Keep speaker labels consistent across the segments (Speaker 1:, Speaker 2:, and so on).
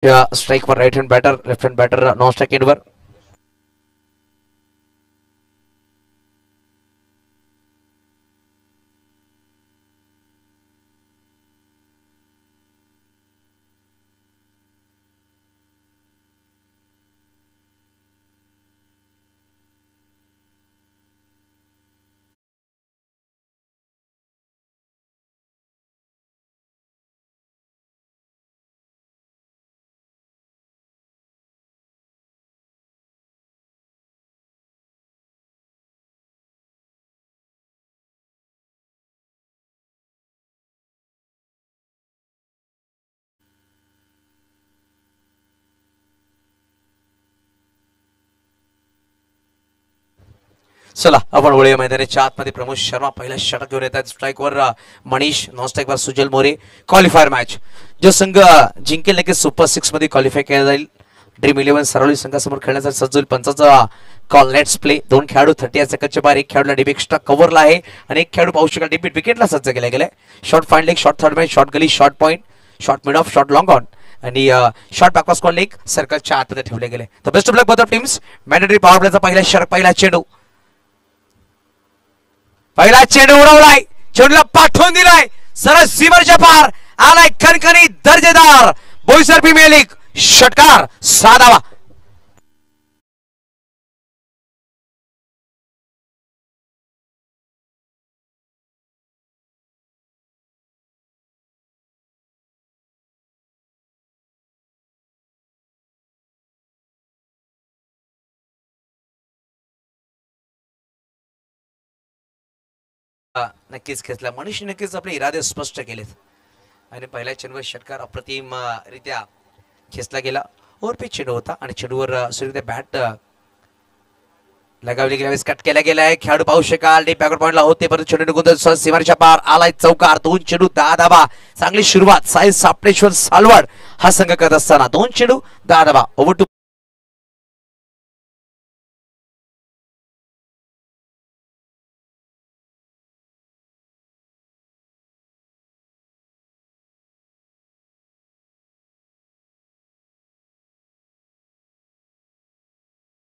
Speaker 1: Strike for right hand batter, left hand batter, no strike anywhere. चला आपण वळूया मैदानाच्या आतमध्ये. प्रमोद शर्मा पहिला षटक घेऊन येतात. स्ट्राईकवर मनीष, नॉन स्ट्राईकवर सुजल मोरे. क्वालिफायर मॅच जो संघ जिंकेल नक्कीच सुपर सिक्स मध्ये क्वालिफाय केला जाईल. ड्रीम 11 सरवली संघासमोर खेळण्यासाठी सज्ज होईल. पंचाचा कॉल. Let's play. दोन खेळाडू 30 सेकंडच्या बाहेर. एक खेळाडूला डीप एक्स्ट्रा कव्हरला आहे आणि एक खेळाडू पाहू शकाल डीप विकेटला सज्ज केला गेलाय. Short fine leg, short third man, short gully, short point, short mid off, short long on आणि शॉर्ट बॅकवॉस कॉल लेग सर्कलच्या आतमध्ये ठेवले गेले. तर best of luck both of teams. Mandatory power प्लेचा पहिला षटक, पहिला चेंडू. पहिला चेंडू उडवलाय, चेंडूला पाठवून दिलाय सरळ सीमरच्या पार. आलाय खणखणी दर्जेदार बोईसर प्रीमियर लीग षटकार. साधावा नक्कीच खेचला. मनीष नक्कीच आपले इरादे स्पष्ट केलेत आणि पहिल्या चेंडूवर षटकार अप्रतिम रित्या खेचला गेला. ओव्हरपिच चेंडू होता आणि चेंडूवर सूर्य बॅट लगावली गेल्यावेळेस कट केला गेला आहे. खेळाडू पाहू शकाल डीप बॅकवर्ड पॉइंटला होते परंतु चेंडू निघून सीमारेच्या पार. आलाय चौकार. दोन चेंडू 10 धाबा. चांगली सुरुवात साई सापडेश्वर सालवाड हा संघ करत असताना. दोन चेंडू 10 धाबा. ओव्हर टू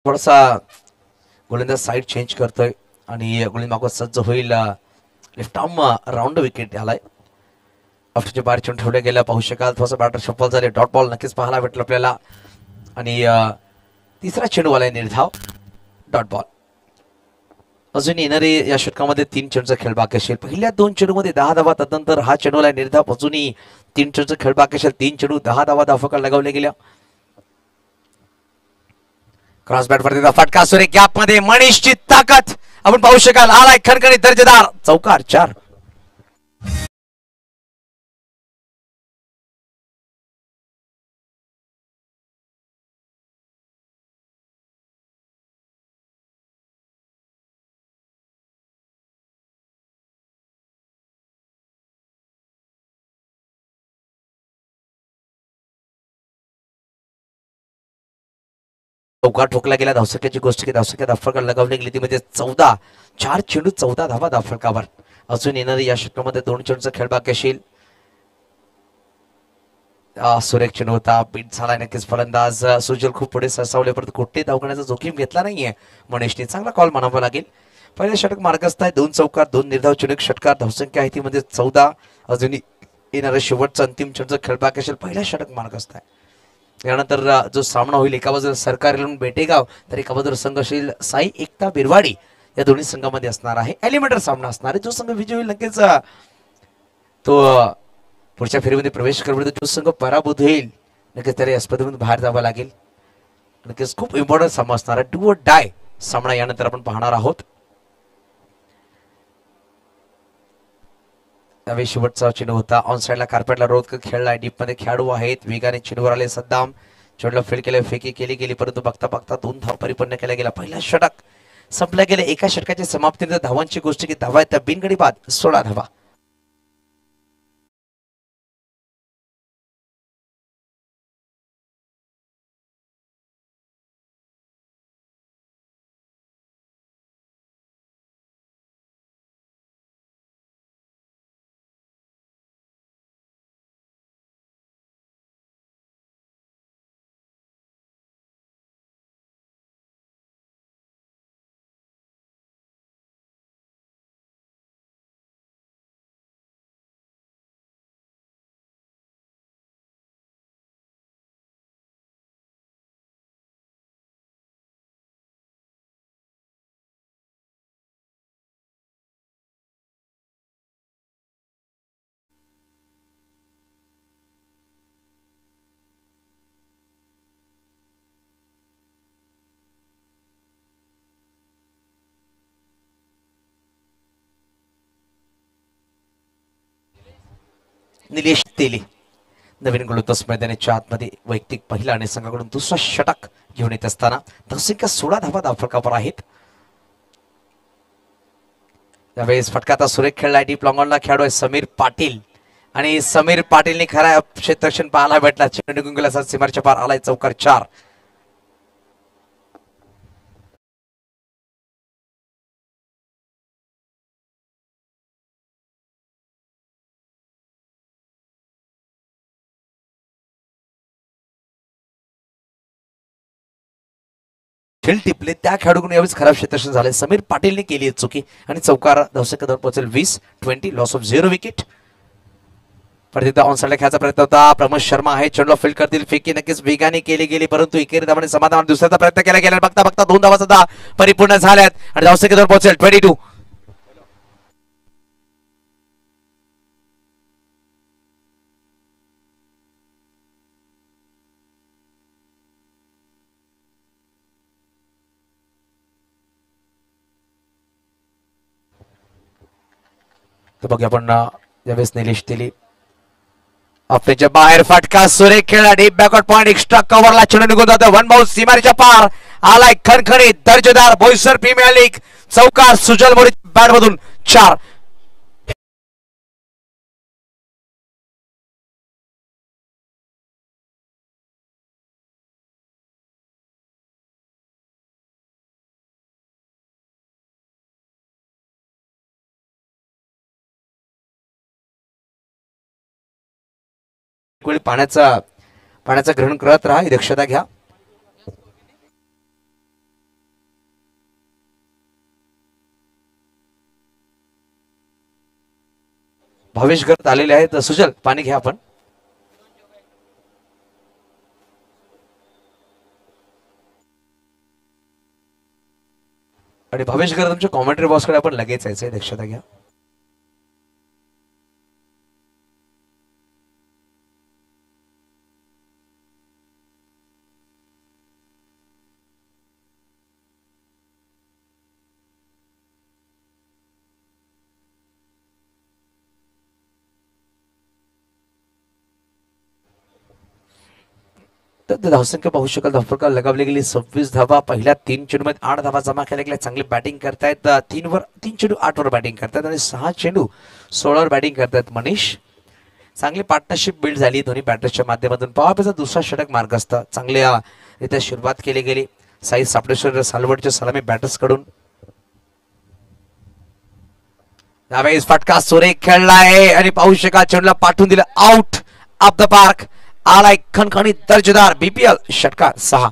Speaker 1: थोडासा गोलंदाज साईड चेंज करतोय आणि गोलंदाज मागो सज्ज होईल. लेफ्ट आर्म राऊंड विकेट आलाय. ऑफच्या बाहेर चेंडू ठेवल्या गेला. पाहू शकाल थोडासा बॅटर शफल झाले. डॉट बॉल नक्कीच पाहायला भेटलं आपल्याला आणि तिसरा चेंडू आलाय निर्धाव. Dot ball. अजून येणारे या षटकामध्ये 3 चेंडूचा खेळ बाकी असेल. पहिल्या 2 चेंडूमध्ये 10 धावा. त्यानंतर हा चेंडू आलाय निर्धाव. अजूनही 3 चेंडूचा खेळ बाकी असेल. 3 चेंडू 10 धावा धावफलकात लगावल्या गेल्या. क्रॉस बॅट वरती फटका सुरे गॅप मध्ये मनीषची ताकद आपण पाहू शकाल. आलाय खणखणीत दर्जेदार चौकार. 4. चौकार ठोकला गेला. धावसक्याची गोष्ट की धावसक्यात धावफलकात लगावली गेली ती म्हणजे 14. 4 चेंडू 14 धावा धावफलकावर. अजून येणारे या षटकामध्ये 2 चेंडूचा खेळ बाकी असेल. सुरेख चेंडू होता. बीट झाला नक्कीच. फलंदाज सुजल खूप पुढे सरसावले परंतु कुठे धावण्याचा जोखीम घेतला नाहीये मनीषने. चांगला कॉल म्हणावा लागेल. पहिल्या षटक मार्गस्थ आहे. 2 चौकार 2 निर्धाव चेंडू षटकार. धावसंख्या आहे ती म्हणजे 14. अजूनही येणारा शेवटचा अंतिम चेंडूचा खेळ बाकी असेल. पहिल्या षटक मार्गस्थ आहे. यानंतर जो सामना होईल एका बाजूला सरकार बेटेगाव तर एका बाजूला संघ असेल साई एकता बिरवाडी. या दोन्ही संघामध्ये असणार आहे एलिमेंटर सामना असणार आहे. जो संघ विजय होईल नक्कीच तो पुढच्या फेरीमध्ये प्रवेश करतो. जो संघ पराभूत होईल नक्कीच त्याला या स्पर्धेमधून बाहेर जावं लागेल. नक्कीच खूप इम्पॉर्टंट सामना असणार आहे. डू और डाय सामना यानंतर आपण पाहणार आहोत. त्यावेळी शेवटचा चेंडू होता. ऑन साईडला कार्पेटला रोध खेळलाय. डीप मध्ये खेळाडू आहेत. वेगाने चेंडूवर आले सद्दाम. चेंडूला फील्ड केले. फेकी केली गेली परंतु बघता बघता 2 धाव परिपूर्ण केला गेला. पहिला षटक संपल्या गेले. एका षटकाच्या समाप्तीनंतर धावांची गोष्ट की धावा त्या बिनगडी बाद 16 धावा. निलेश तेली नवीन गोलंदाज मैदानाच्या आतमध्ये वैयक्तिक पहिला आणि संघाकडून दुसरा षटक घेऊन येत असताना धावसंख्या 16 धावा धावफलकावर आहेत. यावेळेस फटकाचा सुरेख खेळला डीप लॉंगॉनला खेळाडू आहे समीर पाटील आणि समीर पाटीलने खरा क्षेत्ररक्षण पाहायला भेटला. चेंडू गुंगला सीमारच्या पार आलाय चौकार 4. खेळ टिपले त्या खेळाडूकडून यावेळेस खराब क्षेत्ररक्षण झाले. समीर पाटीलने केली चुकी आणि चौकार धावसंख्या पोहोचेल 20 लॉस ऑफ 0 विकेट. परत एकदा ऑन साइडला खेळायचा प्रयत्न होता. प्रमोद शर्मा आहे चेंडूला फील्ड करतील. फेकी नक्कीच वेगाने केली गेली परंतु एकेरी धावाने समाधान दुसऱ्याचा प्रयत्न केला गेला. बघता बघता 2 धावा सुद्धा परिपूर्ण झाल्यात आणि धावसंख्येवर पोहोचेल 22. तर बघूया आपण यावेळेस निलेश तेली आपल्याच्या बाहेर फटका सुरेख खेळला. डीप बॅकवर्ड पॉइंट एक्स्ट्रा कव्हरला चेंडू निघून जातो. वन बाउंस सीमारेच्या पार आलाय खणखणीत दर्जेदार बोईसर प्रीमियर लीग चौकार सुजल मोरे बॅट मधून 4. पाण्याचा पाण्याचा ग्रहण करत राहा दक्षता घ्या. भावेश करत आलेले आहेत. सुजल पाणी घ्या आपण. आणि भावेश करत तुमच्या कॉमेंट्री बॉक्सकडे आपण लगेच यायचंय दक्षता घ्या. धावसंख्या पाहू शकाल. धावफलकावर लगावली गेली 26 धावा. पहिल्या 3 चेंडूमध्ये 8 धावा जमा केल्या गेल्या. चांगली बॅटिंग करतायत. 3 चेंडू 8 वर बॅटिंग करतायत आणि 6 चेंडू 16 वर बॅटिंग करतायत. मनीष चांगली पार्टनरशिप बिल्ड झाली दोन्ही बॅटर्सच्या माध्यमातून. पॉवरचा दुसरा षटक मार्गस्थ चांगल्या इथे सुरुवात केली गेली. साई सापडेश्वर सालवडच्या सलामी बॅटर्स कडून. यावेळेस फटका सुरेख खेळला आहे आणि पाहू शकाल चेंडूला पाठवून दिलं आउट ऑफ द पार्क. आलाय खणखणीत दर्जेदार बीपीएल षटकार 6.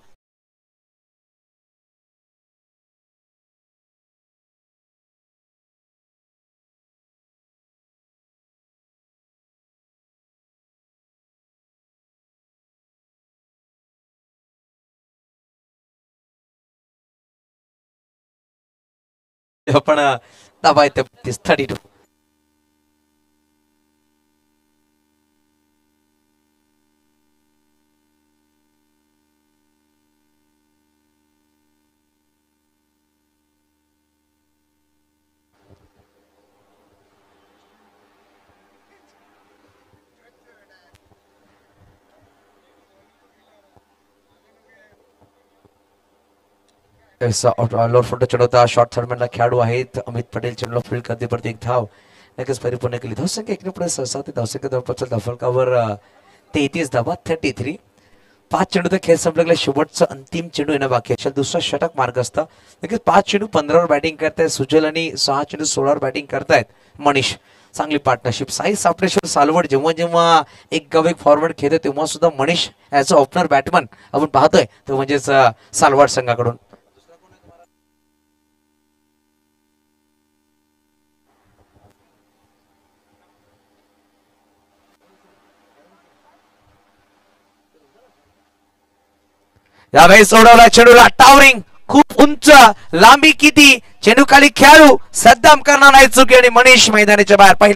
Speaker 1: आपण धावा येते 32. लोअर फुट चढवता शॉर्ट थर्डमॅनला खेळाडू आहेत अमित पटेल. चेंडूला फील्ड करते परत एक धाव लगेच परिपूर्ण केली. धावसंख्या एकने पुढे सहसा ते धावसंख्या जवळपास धावफलकावर 33 धावा 33. 5 चेंडू तर खेळ संपला. शेवटचा अंतिम चेंडू येणं बाकी आहे. दुसरा षटक मार्ग असता. लगेच 5 चेंडू 15 वर बॅटिंग करतायत सुजल आणि 6 चेंडू 16 वर बॅटिंग करतायत मनीष. चांगली पार्टनरशिप. साई सापडेश्वर सालवड जेव्हा जेव्हा एक गाव एक फॉरवर्ड खेळतो तेव्हा सुद्धा Manish as a opener batsman आपण पाहतोय तो म्हणजेच सालवड संघाकडून. यावेळी सोडवला चेंडूला टावरिंग खूप उंच लांबी किती चेंडू खाली खेळाडू सद्दाम करणार नाही चुकी आणि मनीष मैदानाच्या बाहेर.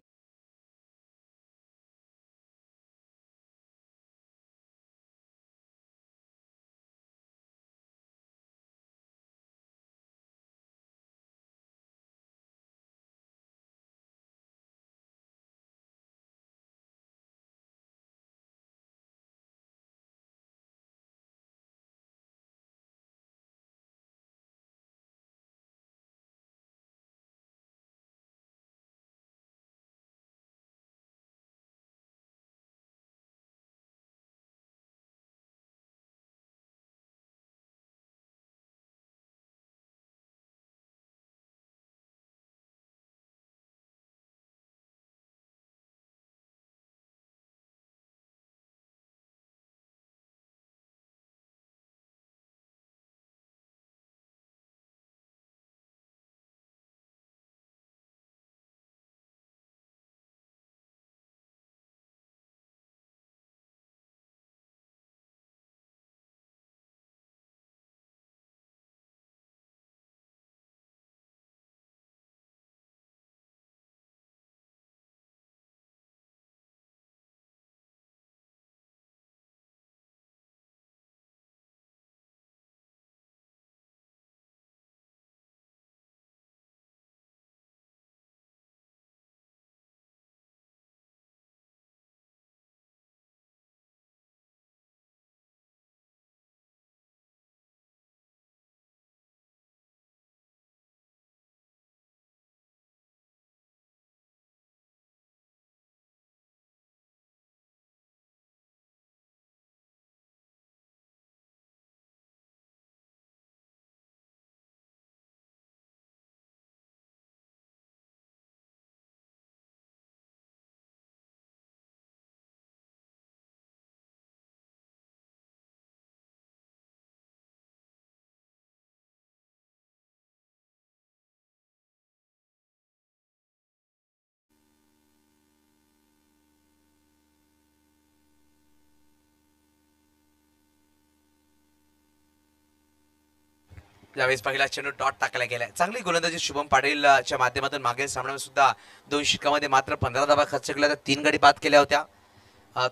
Speaker 1: यावेळेस पहिला चेंडू डॉट टाकला गेलाय. चांगली गोलंदाजी शुभम पाटीलच्या माध्यमातून मागील सामन्यात सुद्धा 2 षटकामध्ये मात्र 15 धावा खर्च केल्या होत्या, 3 गडी बाद केल्या होत्या.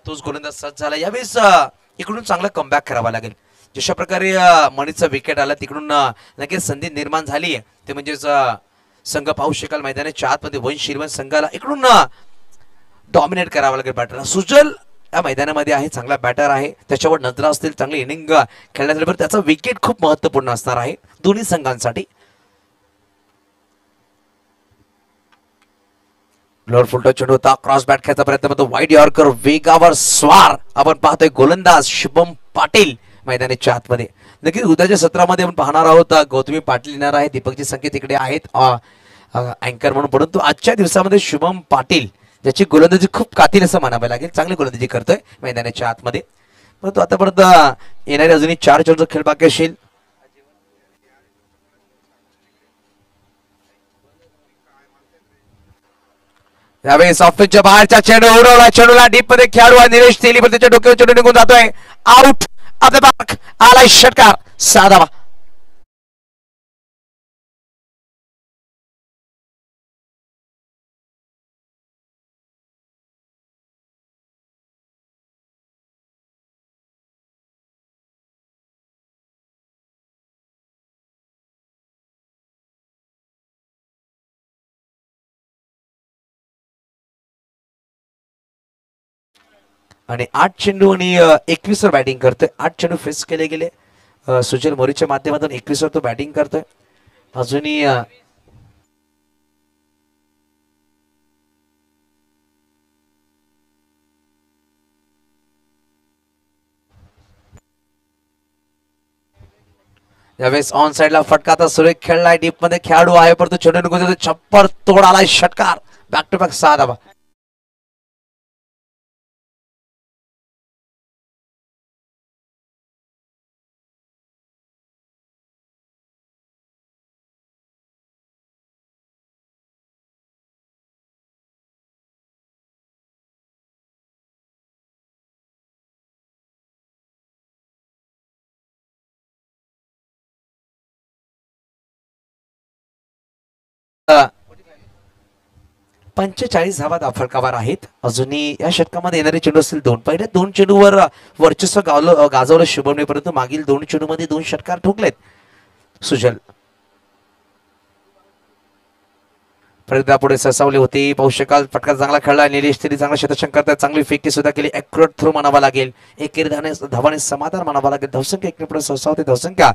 Speaker 1: तोच गोलंदाज सज्ज झाला. यावेळेस इकडून चांगला कमबॅक करावा लागेल. जशा प्रकारे मणीचं विकेट आलं तिकडून नक्कीच संधी निर्माण झाली. ते म्हणजेच संघ पाहू शकाल मैदानाच्या आतमध्ये वंश हिरवण संघाला इकडून डॉमिनेट करावं लागेल बॅटरला. सुजल या मैदानामध्ये आहे, चांगला बॅटर आहे, त्याच्यावर नजरा असतील, चांगली इनिंग खेळण्यासाठी त्याचा विकेट खूप महत्वपूर्ण असणार आहे दोन्ही संघांसाठी. लोअर फुलटो चेंडू होता, क्रॉस बॅट खेळायचा प्रयत्न करतो, वाईड यॉर्कर वेगावर स्वार. आपण पाहतोय गोलंदाज शुभम पाटील मैदानाच्या आतमध्ये. नक्कीच उद्याच्या सत्रामध्ये आपण पाहणार आहोत गौतमी पाटील येणार आहे, दीपकजी संकेत तिकडे आहेत अँकर म्हणून. परंतु आजच्या दिवसामध्ये शुभम पाटील ज्याची गोलंदाजी खूप कातील असं म्हणावं लागेल, चांगली गोलंदाजी करतोय मैदानाच्या आतमध्ये. परंतु आतापर्यंत येणारे अजूनही 4 चेंडूचा खेळ बाकी असेल. यावेळेस ऑफिसच्या बाहेरचा चेंडू उडवला, चेंडूला डीप मध्ये खेळाडू निलेश तेली पण त्याच्या डोक्यावर चेंडू निघून जातोय. Out of the mark. आलाय षटकार, 6 धावा. आणि 8 चेंडू आणि 21 वर बॅटिंग करतोय. 8 चेंडू फेस केले गेले सुजल मोरीच्या माध्यमातून, 21 वर तो बॅटिंग करतोय. अजूनही यावेळेस ऑन साइडला फटका सुरेख खेळलाय, डीप मध्ये खेळाडू आहे परंतु चेंडू निघून जातो, छप्पर तोड आलाय षटकार, बॅक टू बॅक 6 धावा. अ, 45 धावा दाफळकावर आहेत. अजूनही या षटकामध्ये येणारे चेंडू असतील 2. पहिल्या 2 चेंडूवर वर्चस्व गाजवलं शुभमने, परंतु मागील 2 चेंडूमध्ये 2 षटकार ठोकलेत सुजल. परत पुढे ससावली होती, पाहू शकाल फटका चांगला खेळला निलेश तरी, चांगला शतक करतात, चांगली फेकी सुद्धा केली, ॲक्युरेट थ्रो म्हणावा लागेल, एकेरी धावाने समाधान म्हणावा लागेल. धावसंख्या 1 पुढे ससावते, धावसंख्या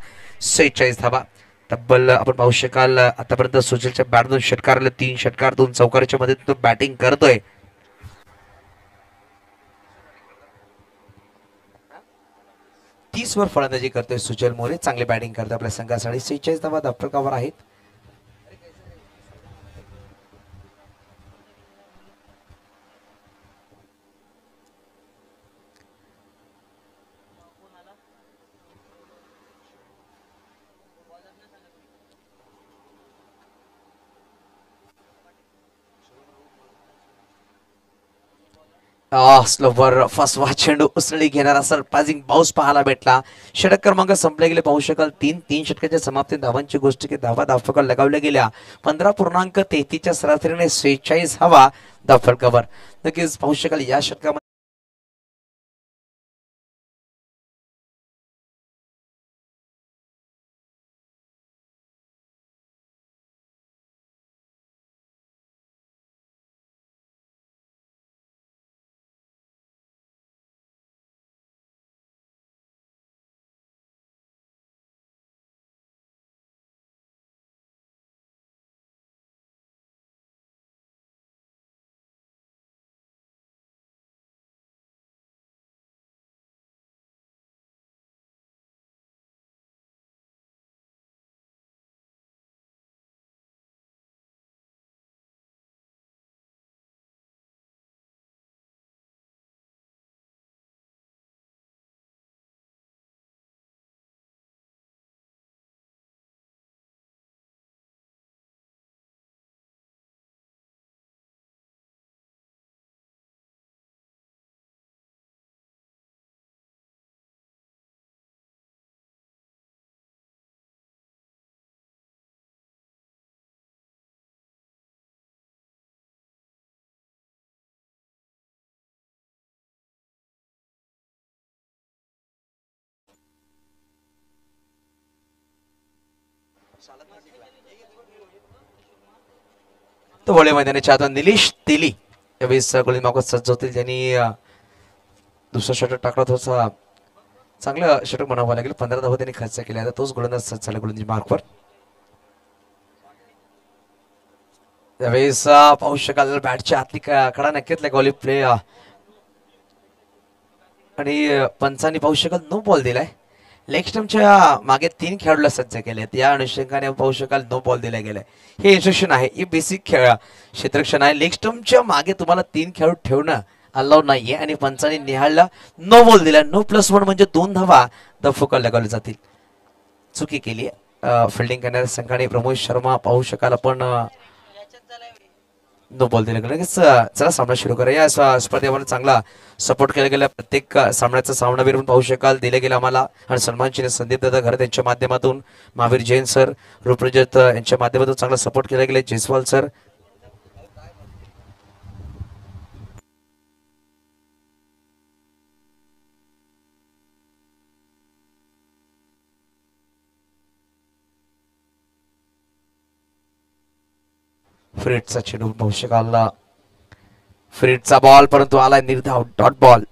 Speaker 1: 46 धावा. तब्बल आपण पाहू शकाल आतापर्यंत सुजलच्या बॅटमधून षटकार, 3 षटकार 2 चौकाराच्या मध्ये तो बॅटिंग करतोय. 30 वर फलंदाजी करतोय सुजल मोरे, चांगली बॅटिंग करतोय आपल्या संघासाठी. 46 धावा धाफळकावर आहेत. स्लोवर फसवा चेंडू उसळी घेणारा सरप्राइझिंग बाउन्स पाहायला भेटला. षटक क्रमांक संपले गेले, पाहू शकाल 3 षटकाच्या समाप्ती धावांची गोष्ट की धावा धाफळकावर लगावल्या गेल्या. 15.33च्या सरासरीने 46 हवा धाफळकावर. नक्कीच पाहू शकाल या षटकामध्ये तो वळे मैदानाच्या आत निलेश तेली यावेळेस गोलंदाज मागत सज्ज होतील. त्यांनी दुसरा षटक टाकला. थोडासा चांगला षटक म्हणावं लागेल. 15 धावा त्यांनी खर्च केल्या. आता तोच गोलंदाज सज्ज झाला गोलंदाजी मार्कवर. त्यावेळेस पाहू शकाल बॅटच्या आतली कडा नक्कीच गॉली प्ले आणि पंचांनी पाहू शकाल नो बॉल दिलाय. लेग स्टंपच्या मागे 3 खेळाडूला सज्ज केले. या अनुषंगाने पाहू शकाल नो बॉल दिला गेलाय. हे इन्स्ट्रक्शन आहे. ही बेसिक क्षेत्ररक्षण आहे. लेग स्टंपच्या मागे तुम्हाला 3 खेळाडू ठेवणं अलाव नाहीये आणि पंचांनी निहाळला नो बॉल दिला. नो +1 म्हणजे 2 धावा दफोका लगावल्या जातील. चुकी केली फिल्डिंग करणाऱ्या संघाने. प्रमोद शर्मा पाहू शकाल आपण नो बॉल दिला गेला. चला सामना सुरू करा. या स्पर्धेमध्ये चांगला सपोर्ट केला गेला. प्रत्येक सामन्याचा सामनावीर पण पाहू शकाल दिले गेला आम्हाला आणि सन्मान चिन्ह संदीप दादा घर यांच्या माध्यमातून महावीर जैन सर रूपरजत यांच्या माध्यमातून चांगला सपोर्ट केला गेला. जयस्वाल सर फ्रीडचा चेंडू पाहू शकाल. फ्रीडचा बॉल परंतु आलाय निर्धाव डॉट बॉल.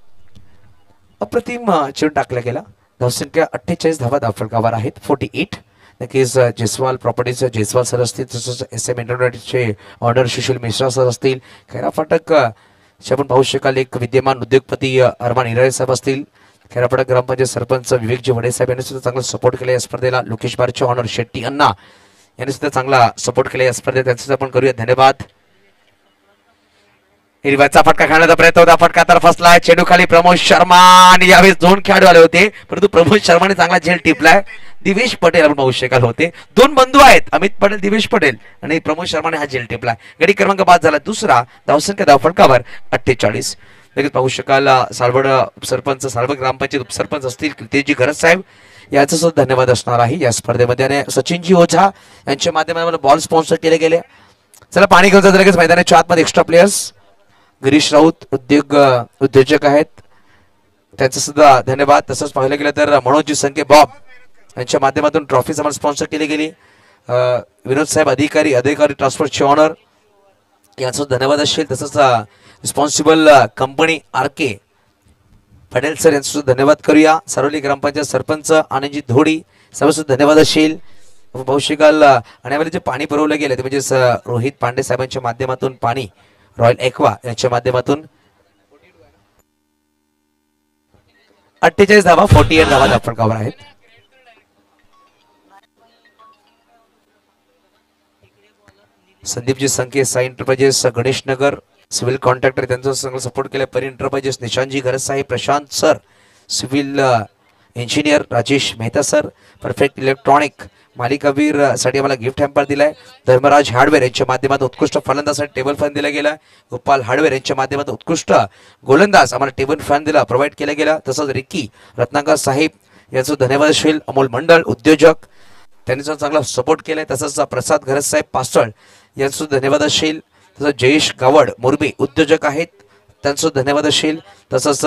Speaker 1: अप्रतिम चेंडू टाकला गेला. धावसंख्या 48 धावा धावफलकावर आहेत 48. नक्कीच जयस्वाल प्रॉपर्टीज जयस्वाल सर असतील. तसंच SM इंटरनेटचे ऑर्डर सुशील मिश्रा सर असतील. खैरा फाटक आपण पाहू शकाल एक विद्यमान उद्योगपती अरमान इराळे साहेब असतील. खैरा फाटक ग्रामपंचायत सरपंच विवेकजी वडे साहेब यांनी सुद्धा चांगला सपोर्ट केला या स्पर्धेला. लोकेश बारचे ऑनर शेट्टी अण्णा यांनी सुद्धा चांगला सपोर्ट केला या स्पर्धेत. त्यांचा आपण करूया धन्यवाद. हिरव्याचा फटका खेळण्याचा प्रयत्न होता. फटका तर फसला. चेंडू खाली प्रमोद शर्मा आणि यावेळेस 2 खेळाडू आले होते परंतु प्रमोद शर्माने चांगला झेल टिपलाय. दिवेश पटेल आपण पाहू शकाल होते. 2 बंधू आहेत अमित पटेल दिवेश पटेल आणि प्रमोद शर्माने हा झेल टिपलाय. गडी क्रमांक 5 झाला. दुसरा धावसंख्या धावफलकावर 48. लगेच पाहू शकाल सालवड उपसरपंच सालवड ग्रामपंचायत उपसरपंच असतील तेजी गरज साहेब याचा सुद्धा धन्यवाद असणार आहे या स्पर्धेमध्ये. आणि सचिनजी ओझा यांच्या माध्यमातून बॉल स्पॉन्सर केले गेले. चला पाणी घेऊन जातो लगेच मैदानाच्या आतमध्ये. एक्स्ट्रा प्लेयर्स गिरीश राऊत उद्योजक आहेत त्यांचा सुद्धा धन्यवाद. तसंच पाहिलं गेलं तर मनोजी संके बॉब यांच्या माध्यमातून ट्रॉफी आम्हाला स्पॉन्सर केली गेली. विनोद साहेब अधिकारी ट्रान्सफरचे ऑनर यांचा धन्यवाद असेल. तसंच responsible company RK Patel sir यांचा सुद्धा धन्यवाद करूया. सारोली ग्रामपंचायत सरपंच आनंदजी धोडी सर्व धन्यवाद असेल. पाहू शकाल आणि आम्हाला जे पाणी पुरवलं गेलं ते म्हणजे रोहित पांडे साहेबांच्या माध्यमातून पाणी रॉयल एक्वा यांच्या माध्यमातून 48 धावा 48 धावा धावफलकावर आहेत. संदीपजी संके Sai enterprises Ganesh Nagar civil contractor त्यांचा चांगला सपोर्ट केला. परी एंटरप्राइजेस निशांतजी गरज साहेब Prashant sir civil engineer Rajesh Mehta sir perfect electronic मालिकावीर साठी आम्हाला गिफ्ट हॅम्पर दिलाय. धर्मराज हार्डवेअर यांच्या माध्यमातून उत्कृष्ट फलंदाजासाठी टेबल फॅन दिला गेला. गोपाल हार्डवेअर यांच्या माध्यमातून उत्कृष्ट गोलंदाज आम्हाला टेबल फॅन दिला प्रोव्हाइड केला गेला. तसंच रिकी रत्नाकर साहेब यांचा धन्यवाद असेल. अमोल मंडळ उद्योजक त्यांनी सुद्धा चांगला सपोर्ट केलाय. तसंच प्रसाद गरज साहेब पासळ यांचा धन्यवाद असेल. तसंच जयेश गावड मोरबी उद्योजक आहेत त्यांचा धन्यवाद असेल. तसंच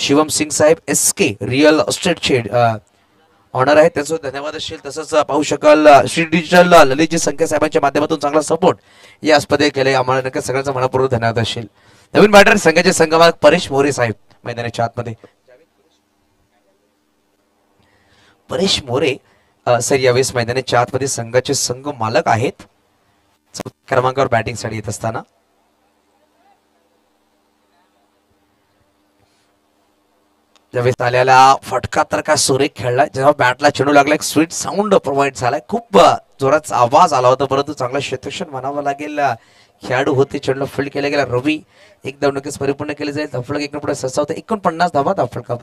Speaker 1: शिवम सिंग साहेब SK रिअल एस्टेटचे ऑनर आहेत त्यांचा धन्यवाद असेल. तसंच पाहू शकाल श्री डिजिटल ललितजी संख्या साहेबांच्या माध्यमातून चांगला सपोर्ट या स्पर्धेत केले. आम्हाला नक्की सगळ्यांचा मनपूर्वक धन्यवाद असेल. नवीन बॅटर संघाचे संघमालक परेश मोरे साहेब मैदानाच्या आतमध्ये. परेश मोरे सर यावेळेस मैदानाच्या आतमध्ये संघाचे संघ मालक आहेत. क्रमांकावर बॅटिंग साठी येत असताना ज्यावेळेस आल्याला फटका तर का सुरेख खेळला. जेव्हा बॅटला चेंडू लागला एक स्वीट साऊंड प्रोव्हाइड झालाय. खूप जोराचा आवाज आला होता परंतु चांगला क्षेत्ररक्षण म्हणावं लागेल. खेळाडू होते चेंडूला फील्ड केला गेला. रवी एक धाव नक्कीच परिपूर्ण केली जाईल. धावफलक एक पुढे ससा होता. 49 धावा धावफलका.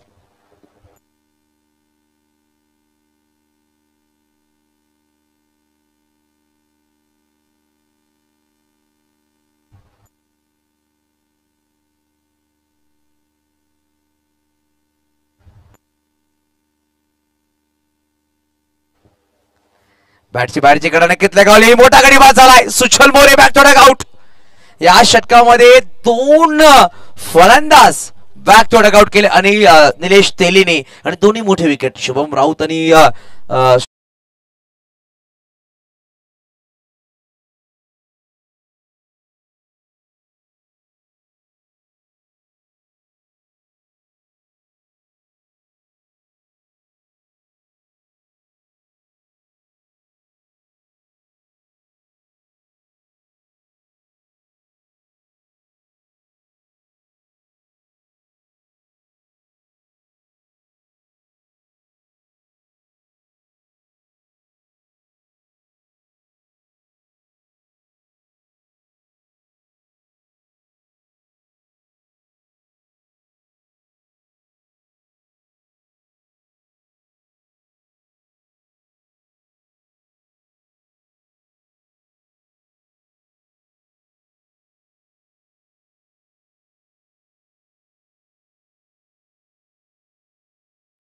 Speaker 1: बॅटची कडा नक्कीच लगावली. मोठा गडी बाद झालाय. सुशल मोरे बॅक टू आउट. या षटकामध्ये 2 फलंदाज बॅक टू आउट केले आणि निलेश तेलीने आणि दोन्ही मोठे विकेट शुभम राऊत आणि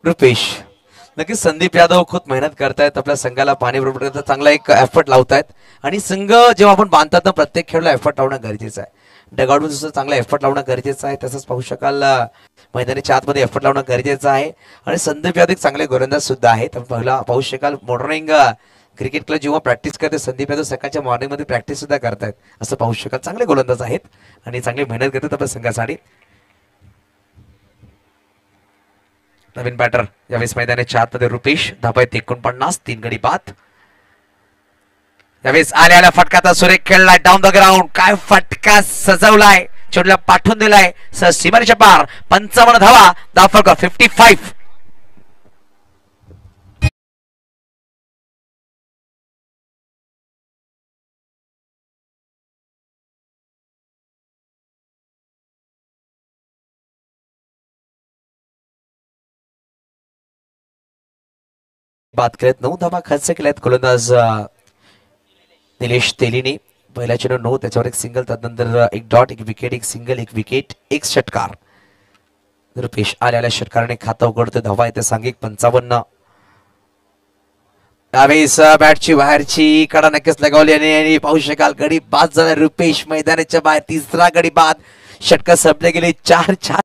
Speaker 1: रुपेश. नक्कीच संदीप यादव खूप मेहनत करतायत, आपल्या संघाला पाणी बरोबर करतात, चांगला एक एफर्ट लावतायत. आणि संघ जेव्हा आपण बांधतात ना प्रत्येक खेळाला एफर्ट लावणं गरजेचं आहे. डगआउट जसं चांगला एफर्ट लावणं गरजेचं आहे, तसंच पाहू शकाल मैदानाच्या आतमध्ये एफर्ट लावणं गरजेचं आहे. आणि संदीप यादव एक चांगले गोलंदाज सुद्धा आहेत. पहिला पाहू शकाल मॉर्निंग क्रिकेट क्लब जेव्हा प्रॅक्टिस करते संदीप यादव सकाळच्या मॉर्निंग मध्ये प्रॅक्टिस सुद्धा करतायत असं पाहू शकाल. चांगले गोलंदाज आहेत आणि चांगली मेहनत करतात आपल्या संघासाठी. नवीन बॅटर यावेळेस मैदानाच्या आतमध्ये रुपेश. धाबा 49, 3 गडी बाद. यावेळेस आल्या फटकाचा सुरेख खेळलाय डाऊन द ग्राउंड. काय फटका सजवलाय, चेंडूला पाठवून दिलाय सीमारेच्या पार. 55 धावा, धाव फरक 55. बाद केलेत, 9 धावा खर्च केल्यात गोलंदाज निलेश तेलीने. पहिला चेंडू 9, त्याच्यावर एक सिंगल, त्यानंतर एक डॉट, एक विकेट, एक सिंगल, एक विकेट, एक षटकार. रुपेश आल्या षटकाराने खातं उघडतं. धावा येते सांघिक 55. यावेळेस बॅटची बाहेरची कडा नक्कीच लगावली आणि पाहू शकाल गडी बाद झाला. रुपेश मैदानाच्या बाहेर, तिसरा गडी बाद. षटकार संपले गेले 4-4.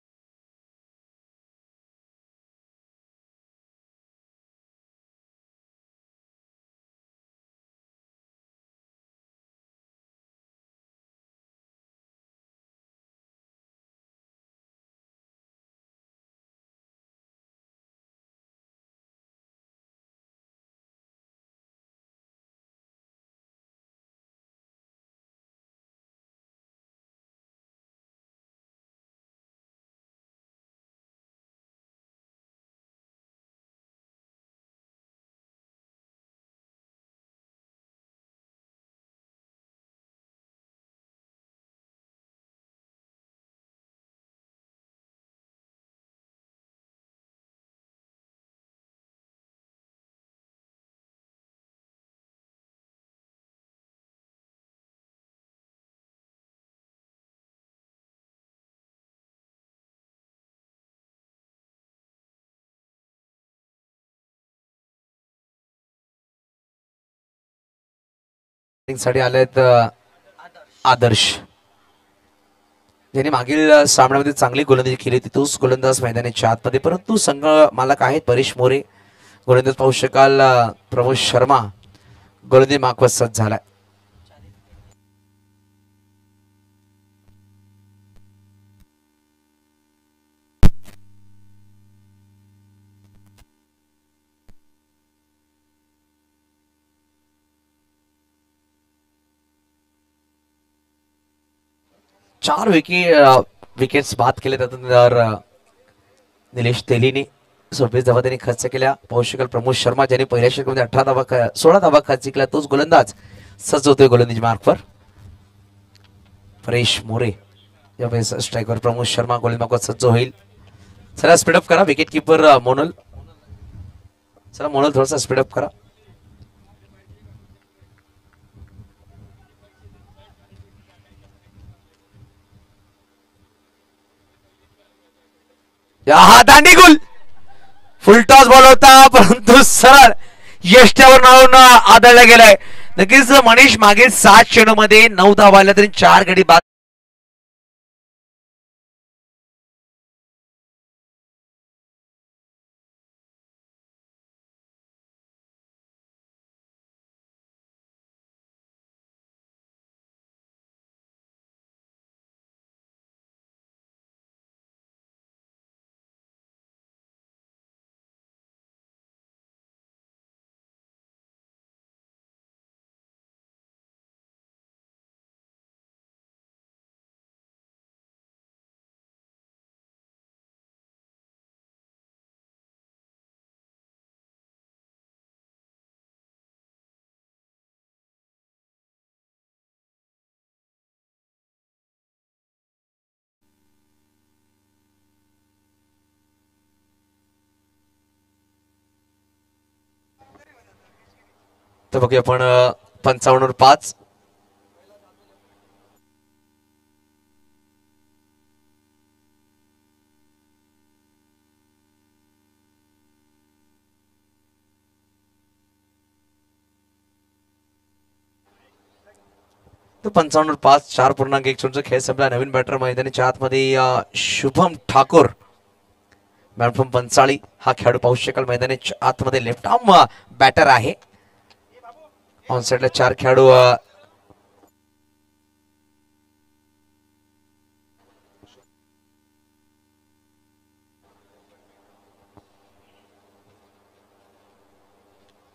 Speaker 1: साठी आलेत आदर्श, ज्यांनी मागील सामन्यामध्ये चांगली गोलंदाजी केली होती. तोच गोलंदाज मैदानाच्या आतमध्ये, परंतु संघ मालक आहेत परेश मोरे. गोलंदाज पाहू शकाल प्रमोद शर्मा गोलंदाजी मागवत सज्ज झालाय. चार विकेट्स बाद केले, त्यानंतर निलेश तेलीने 26 धावा त्यांनी खर्च केल्या. पाहू शकाल प्रमोद शर्मा ज्यांनी पहिल्या षटकामध्ये 16 धावा खर्च केल्या, तोच गोलंदाज सज्ज होतोय गोलंदाजी मार्कवर. परेश मोरे यावेळेस स्ट्रायकर, प्रमोद शर्मा गोलंदाज मार्कवर सज्ज होईल. चला स्पीडअप करा विकेट किपर मोनल. चला मोनल थोडासा स्पीडअप करा. हा दांडीगुल फुलटॉस बॉल होता, परंतु सरळ यष्ट्यावर नावून आदळला गेलाय. नक्कीच मनीष मागे 7 चेंडू मध्ये 9 धावा आल्या तरी 4 गडी बाद. तर बघूया आपण 55 वर 5. तर 55-5 4.1 चेंडूचा खेळ संपला. नवीन बॅटर मैदानाच्या आतमध्ये शुभम ठाकूर मॅडम पंचाळी हा खेळाडू पाहू शकाल मैदानाच्या आतमध्ये लेफ्ट आर्म बॅटर आहे. ऑन साइडला 4 खेळाडू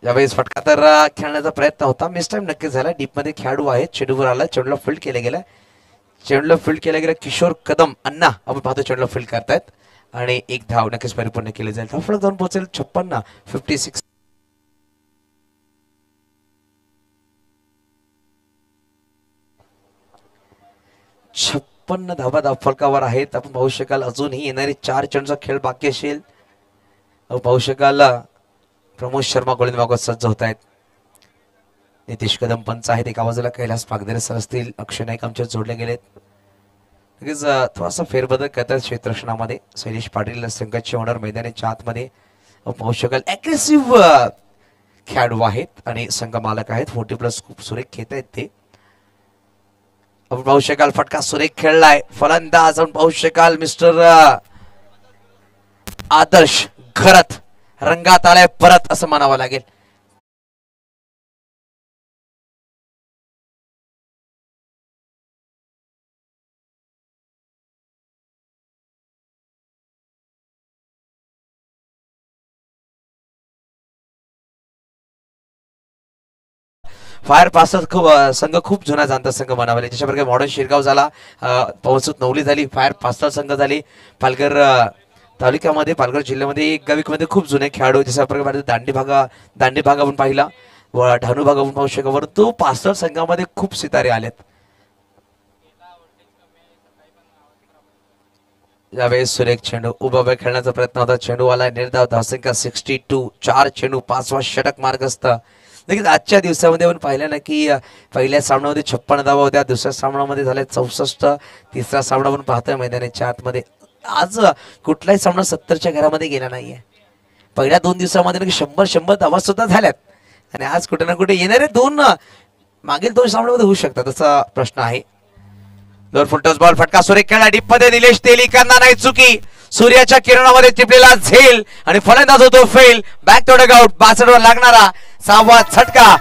Speaker 1: यावेळेस फटका तर खेळण्याचा प्रयत्न होता, मिस टाइम नक्की झाला. डीप मध्ये खेळाडू आहे, चेंडूवर आला, चेंडूला फील्ड केला गेला. चेंडूला फील्ड केला गेला. किशोर कदम अण्णा आपण पाहतो चेंडूला फील्ड करतायत आणि एक धाव नक्कीच परिपूर्ण केली जाईल. धाव फलक जाऊन पोहोचेल 56 56. 56 धावा धाव फलकावर आहेत. आपण पाहू शकाल अजूनही येणारे 4 चेंडूचा खेळ बाकी असेल. पाहू शकाल प्रमोद शर्मा गोलंदाबाज सज्ज होत आहेत. नितीश कदम पंच आहेत, एका बाजूला कैलास पागदरे सर असतील, अक्षय नाईक आमच्या जोडले गेलेत. लगेच थोडासा फेरबदल करतात क्षेत्ररक्षणामध्ये. शैलेश पाटील संघाचे ओनर मैदानाच्या आतमध्ये पाहू शकाल अग्रेसिव्ह खेळाडू आहेत आणि संघ मालक आहेत. 40+ खूप सुरेख खेळत आहेत ते. आपण पाहू शकाल फटका सुरेख खेळलाय. फलंदाज आपण पाहू शकाल मिस्टर आदर्श घरत रंगात आलाय परत असं म्हणावं लागेल. फायर पास्टर खूप संघ खूप जुना जाणता संघ म्हणावा लागेल. जशा प्रकारे मॉडर्न शिरगाव झाला, पवसूत नवली झाली, फायर पास्टर संघ झाली. पालघर तालुक्यामध्ये, पालघर जिल्ह्यामध्ये एक गाविकमध्ये खूप जुने खेळाडू, जशा प्रकारे दांडी भाग आपण पाहिला व ढाणू भाग आपण पाहू शकतो. तो पास्टर संघामध्ये खूप सितारे आलेत. यावेळेस सुरेख चेंडू उभा खेळण्याचा प्रयत्न होता. चेंडू आला निर्धाव, धावसंख्या 62. 4 चेंडू 5वा षटक मार्गस्थ. नक्कीच आजच्या दिवसामध्ये आपण पाहिलं ना की पहिल्या सामन्यामध्ये 56 धावा होत्या, दुसऱ्या सामन्यामध्ये झाल्या 64, तिसरा सामना आपण पाहतोय मैदानाच्या आतमध्ये. आज कुठलाही सामना 70च्या घरामध्ये गेला नाहीये. पहिल्या 2 दिवसामध्ये नक्की 100 धावा सुद्धा झाल्यात आणि आज कुठे ना कुठे येणारे मागील 2 सामन्यामध्ये होऊ शकतात असा प्रश्न आहे. 2 फुटच बॉल फटका सुरेख खेळला. डीप मध्ये निलेश तेलीकांना नाही चुकी. सूर्याच्या किरणामध्ये टिपलेला झेल आणि फलंदाज होतो फेल. Back to dugout. 62 वर लागणारा 6वा झटका.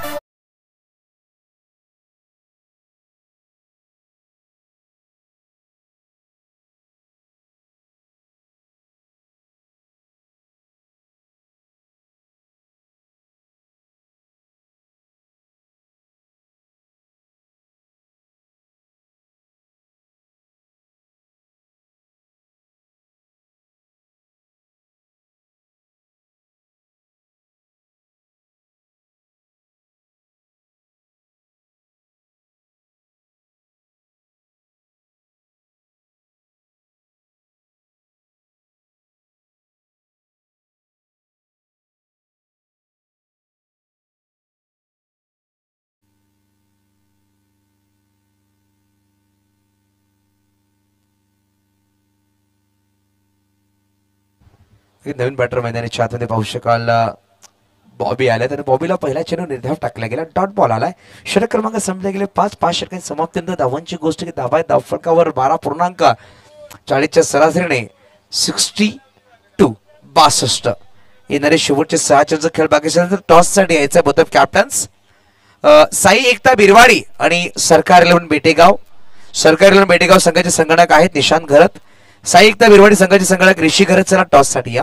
Speaker 1: नवीन बॅटर मैदानाच्या आतमध्ये पाहू शकाल बॉबी आल्या आणि बॉबीला पहिला चेंडू निर्धाव टाकला गेला. डॉट बॉल आलाय. षटक क्रमांक संपले गेले. 5 षटकांची समाप्तीनंतर धावांची गोष्ट की धावा फलकावर 12.40च्या सरासरीने 62. येणारे शेवटचे 6 चेंडूचा खेळ बाकी असेल तर टॉस साठी यायचा. बोथ ऑफ कॅप्टन्स साई एकता बिरवाडी आणि सरकार 11 बेटेगाव. सरकार 11 बेटेगाव संघाचे संगणक आहेत निशांत घरत. साई एकता बिरवाडी संघाचे संगणक ऋषी घरत. चला टॉस साठी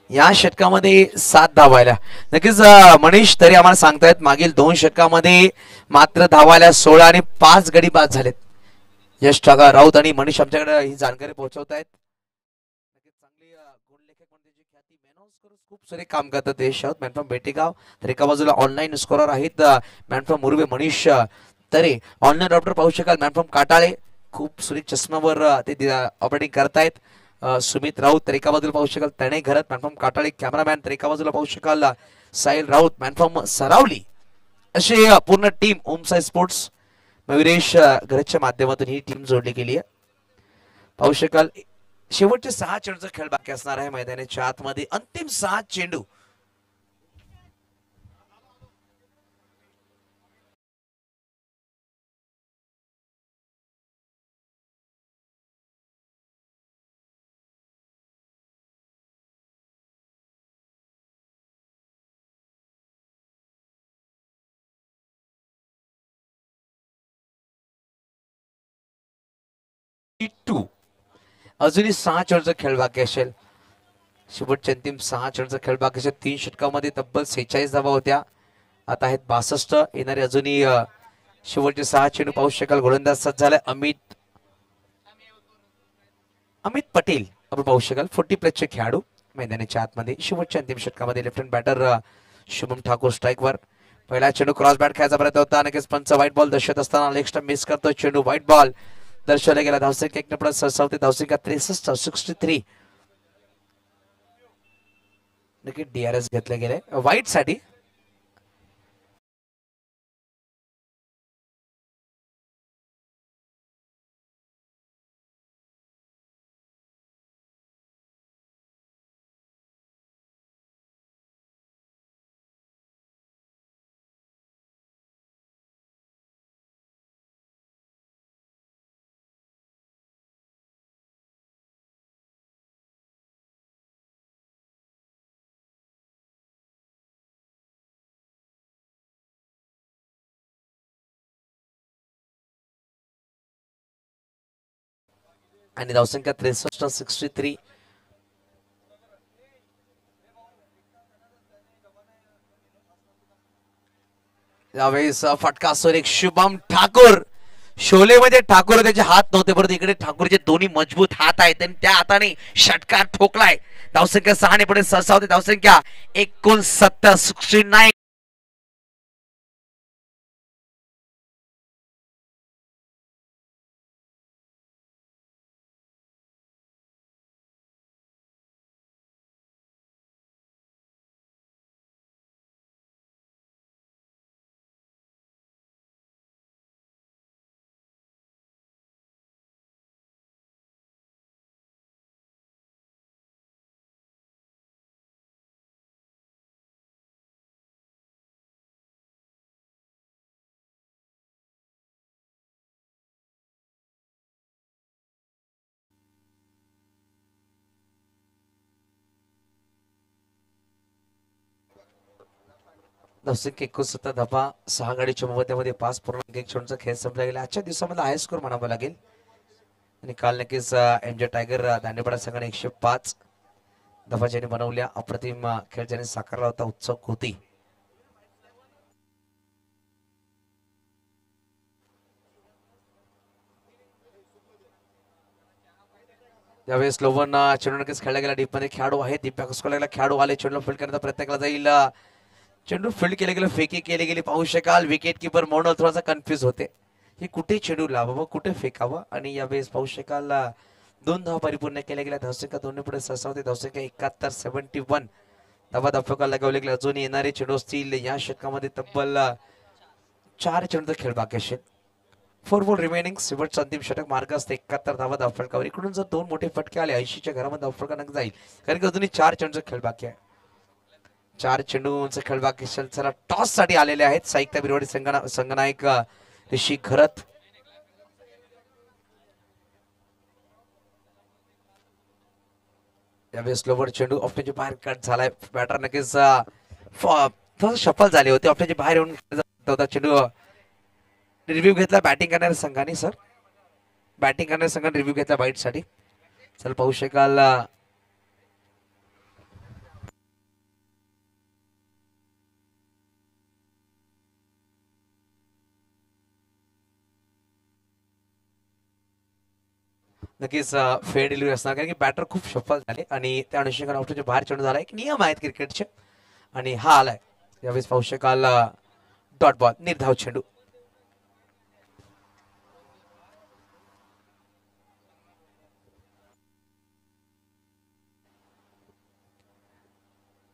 Speaker 1: या षटकामध्ये 7 धावायला. नक्कीच मनीष तरी आम्हाला सांगतायत मागील 2 षटकामध्ये मात्र धावायला 16 आणि 5 गडी बाद झालेत. यश राऊत आणि मनीष आमच्याकडे ही जानकारी पोहोचवतायत. चांगली गुणलेखक म्हणून त्याची ख्याती खूप सारे काम करतात ते शहर मॅन फ्रॉम बेटेगाव. तर एका बाजूला ऑनलाईन स्कोरर आहेत man from Murbe Manish Tare. Online doctor पाहू शकाल मॅन फ्रॉम काटाळे. खूप सुरेख चष्म्यावर ते ऑपरेटिंग करतायत. सुमित राऊत. तर एका बाजूला पाहू शकाल तणे घरत मॅन फ्रॉम काटाळे कॅमेरामॅन. तर एका बाजूला पाहू शकाल साहिल राऊत मॅन फ्रॉम सरावली. अशी पूर्ण टीम ओमसाई स्पोर्ट्स मयुरेश घरच्या माध्यमातून ही टीम जोडली गेली आहे. पाहू शकाल शेवटचे 6 चेंडूचा खेळ बाकी असणार आहे मैदानाच्या आतमध्ये. अंतिम 6 चेंडू 2. अजूनही 6 चेंडूचा खेळ बाकी असेल. शेवटच्या अंतिम 6 चेंडूचा खेळ बाकी असेल. 3 षटकामध्ये तब्बल 46 धावा होत्या. आता आहेत 62. येणारे अजूनही शेवटचे 6 चेंडू पाहू शकाल. गोलंदाज सज्ज झालाय अमित पटेल आपण पाहू शकाल. 40 चे खेळाडू मैदानाच्या आतमध्ये. शेवटच्या अंतिम षटकामध्ये left hand batter Shubham Thakur स्ट्राईकवर. पहिला चेंडू क्रॉस बॅट खेळायचा प्रयत्न होता. नक्कीच पंच व्हाईट बॉल दर्शवत असताना लेग स्टंप मिस करतो. चेंडू व्हाईट बॉल दर्शवला गेला. धावसंख्या 1 ने सरसावते. धावसंख्या 63 63. नक्की DRS घेतले गेले व्हाईट साठी. आणि धावसंख्या 63 63. यावेळेस फटका सुरेख शुभम ठाकूर. शोलेमध्ये ठाकूर त्याचे हात नव्हते, परंतु इकडे ठाकूरचे दोन्ही मजबूत हात आहेत आणि त्या हाताने षटकार ठोकलाय. धावसंख्या 6 ने पुढे सरसावते. धावसंख्या 69 69. धावसंख्या 69 धावा. 6 गाडीच्या मोबदल्यामध्ये 5.1 चेंडूचा खेळ संपला गेला. आजच्या दिवसामध्ये हाय स्कोर म्हणावा लागेल. आणि काल नक्कीच एमजे टायगर दांडेपाडा संघाने 105 धावा ज्याने बनवल्या. अप्रतिम खेळ ज्याने साकारला होता. उत्सुक होती. यावेळेस लोवन चेंडू नक्कीच खेळला गेला. डीप मध्ये खेळाडू आहे. दिप्या कुसकोला खेळाडू आले. चेंडू फील्ड करण्याचा प्रयत्न केला जाईल. चेंडू फील्ड केले गेले. फेकी केली गेली. पाहू शकाल विकेट किपर म्हणून थोडासा कन्फ्युज होते. हे कुठे चेंडू लावावं, कुठे फेकावं. आणि यावेळेस पाहू शकाल 2 धावा परिपूर्ण केल्या गेल्या. धावसंख्या 2 ने पुढे सरसावते. धावसंख्या 71 71. धावा धावफलकाला लगावले गेले. अजून येणारे चेंडू असतील या षटकामध्ये तब्बल 4 चेंडूचा खेळ बाकी असेल. 4 बॉल रिमेनिंग. शेवटचं अंतिम षटक मार्ग असते. 71 धावा धावफलकावर. इकडून जर 2 मोठे फटके आले 80च्या घरामध्ये धावफलका नक्की जाईल, कारण की अजूनही 4 चेंडूचा खेळ बाकी आहे. 4 चेंडूंचा खेळ बाकी असेल. चला टॉस साठी आलेले आहेत साहित्य बिरवाडी संघनायक ऋषी खरत. यावेळेस लोवर चेंडू ऑफचे बाहेर कट झालाय. बॅटर नक्कीच सफल झाले होते. ऑफचे बाहेर येऊन चेंडू रिव्ह्यू घेतला बॅटिंग करणाऱ्या संघाने. सर बॅटिंग करणाऱ्या संघाने रिव्ह्यू घेतला बाईट साठी. चल पाहू शकाल नक्कीच फेअर डिलिव्हरी असणार, कारण की बॅटर खूप सफल झाले आणि त्या अनुषंगाने आउटचे बाहेर चेंडू झाला. एक नियम आहेत क्रिकेटचे आणि हा आलाय. यावेळेस पाहू शकाल डॉट बॉल निर्धाव चेंडू.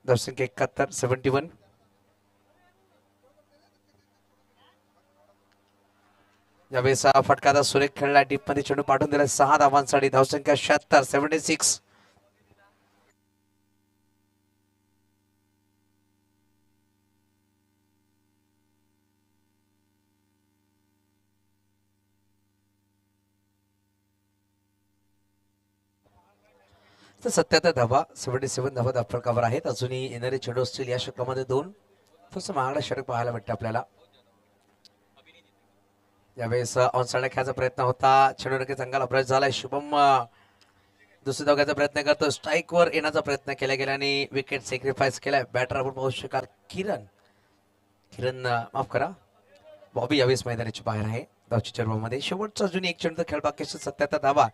Speaker 1: धावसंख्या 71 71. यावेळेस फटकाचा सुरेख खेळला. डीप मध्ये चेंडू पाठवून दिला 6 धावांसाठी. धावसंख्या 76 76. तर 77 धावा 77 धावा धावफलकावर आहेत. अजूनही येणारे चेंडू असतील या षटकामध्ये 2. थोडंसं महागडा षटक पाहायला भेटतं आपल्याला. यावेळेस ऑन साइड खेळायचा प्रयत्न होता, चेंडू नक्की चांगला अप्रोच झालाय. शुभम दुसऱ्या धावण्याचा प्रयत्न करतो, स्ट्राईक वर येण्याचा प्रयत्न केला गेला आणि विकेट सॅक्रिफाईस केलाय. बॅटर आपण पाहू शकाल किरण किरण माफ करा, बॉबी यावेळेस मैदानाच्या बाहेर आहे धावची चर्मामध्ये. शेवटचा अजून एक चेंडू खेळ बाकी 77 धावा.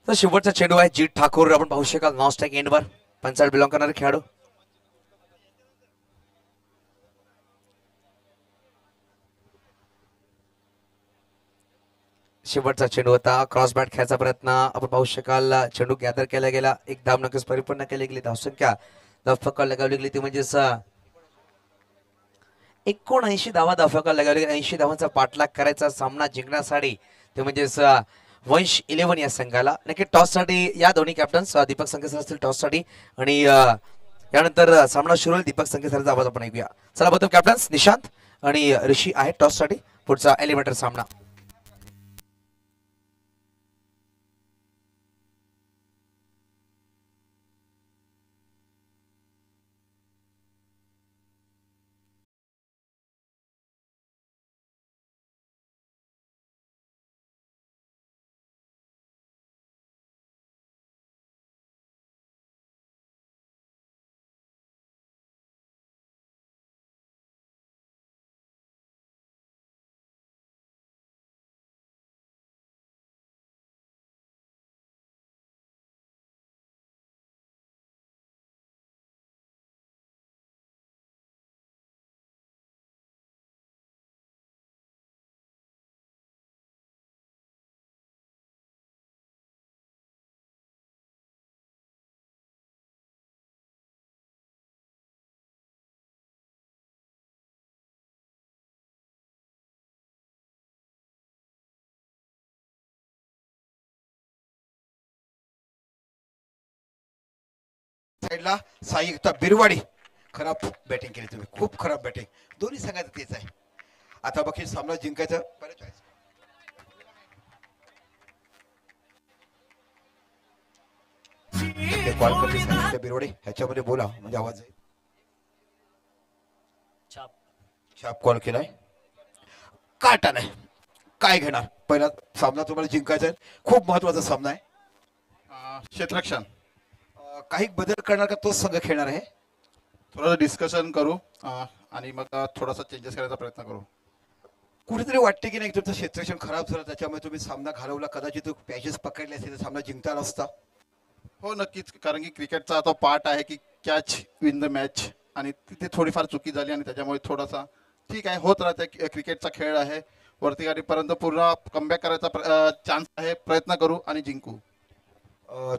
Speaker 1: तर शेवटचा चेंडू आहे जीत ठाकूर, आपण पाहू शकाल नॉस्टॅक एंडवर पंचायत बिलॉंग करणारे खेळाडू. शेवटचा चेंडू होता, क्रॉस बॅट खेळायचा प्रयत्न आपण पाहू शकाल. चेंडू गॅदर केला गेला, एक धाव नक्कीच परिपूर्ण केली गेली. धावसंख्या धावफलक लगावली गेली ती म्हणजेच 79 धावा धावफलक लगावली गेली. 80 धावांचा पाठलाग करायचा सामना जिंकण्यासाठी ते म्हणजेच वंश 11 या संघाला. नक्की टॉस साठी या दोन्ही कॅप्टन्स दीपक संकेसर असतील टॉस साठी आणि यानंतर सामना सुरू होईल. दीपक संकेसरचा आवाज आपण ऐकूया. चला प्रथम कॅप्टन्स निशांत आणि ऋषी आहे टॉस साठी पुढचा एलिमिनेटर सामना.
Speaker 2: साईडला साई एकता बिरवाडी, खराब बॅटिंग केली तुम्ही, खूप खराब बॅटिंग. दोन्ही संघाचं तेच आहे. आता बघी सामना जिंकायचं कॉल करते साई बिरवाडी, ह्याच्यामध्ये बोला म्हणजे आवाज आहे.
Speaker 3: छाप
Speaker 2: छाप कॉल केलाय, काटा नाही. काय घेणार पहिला सामना तुम्हाला जिंकायचा आहे, खूप महत्वाचा सामना आहे.
Speaker 4: क्षेत्ररक्षण
Speaker 2: काही बदल करणार का तोच संघ खेळणार आहे?
Speaker 4: थोडंसं डिस्कशन करू आणि मग थोडासा चेंजेस करायचा प्रयत्न करू.
Speaker 2: कुठेतरी वाटते की नाही तुमचं क्षेत्ररक्षण खराब झालं त्याच्यामुळे तुम्ही सामना घालवला, कदाचित पॅचेस पकडले असते तर सामना जिंकता नसता.
Speaker 4: हो नक्कीच, कारण की क्रिकेटचा तो पार्ट आहे की कॅच विन द मॅच, आणि तिथे थोडीफार चुकी झाली आणि त्याच्यामुळे थोडासा ठीक आहे होत राहते. क्रिकेटचा खेळ आहे, वरती गाडीपर्यंत पूर्ण कमबॅक करायचा चान्स आहे, प्रयत्न करू आणि जिंकू.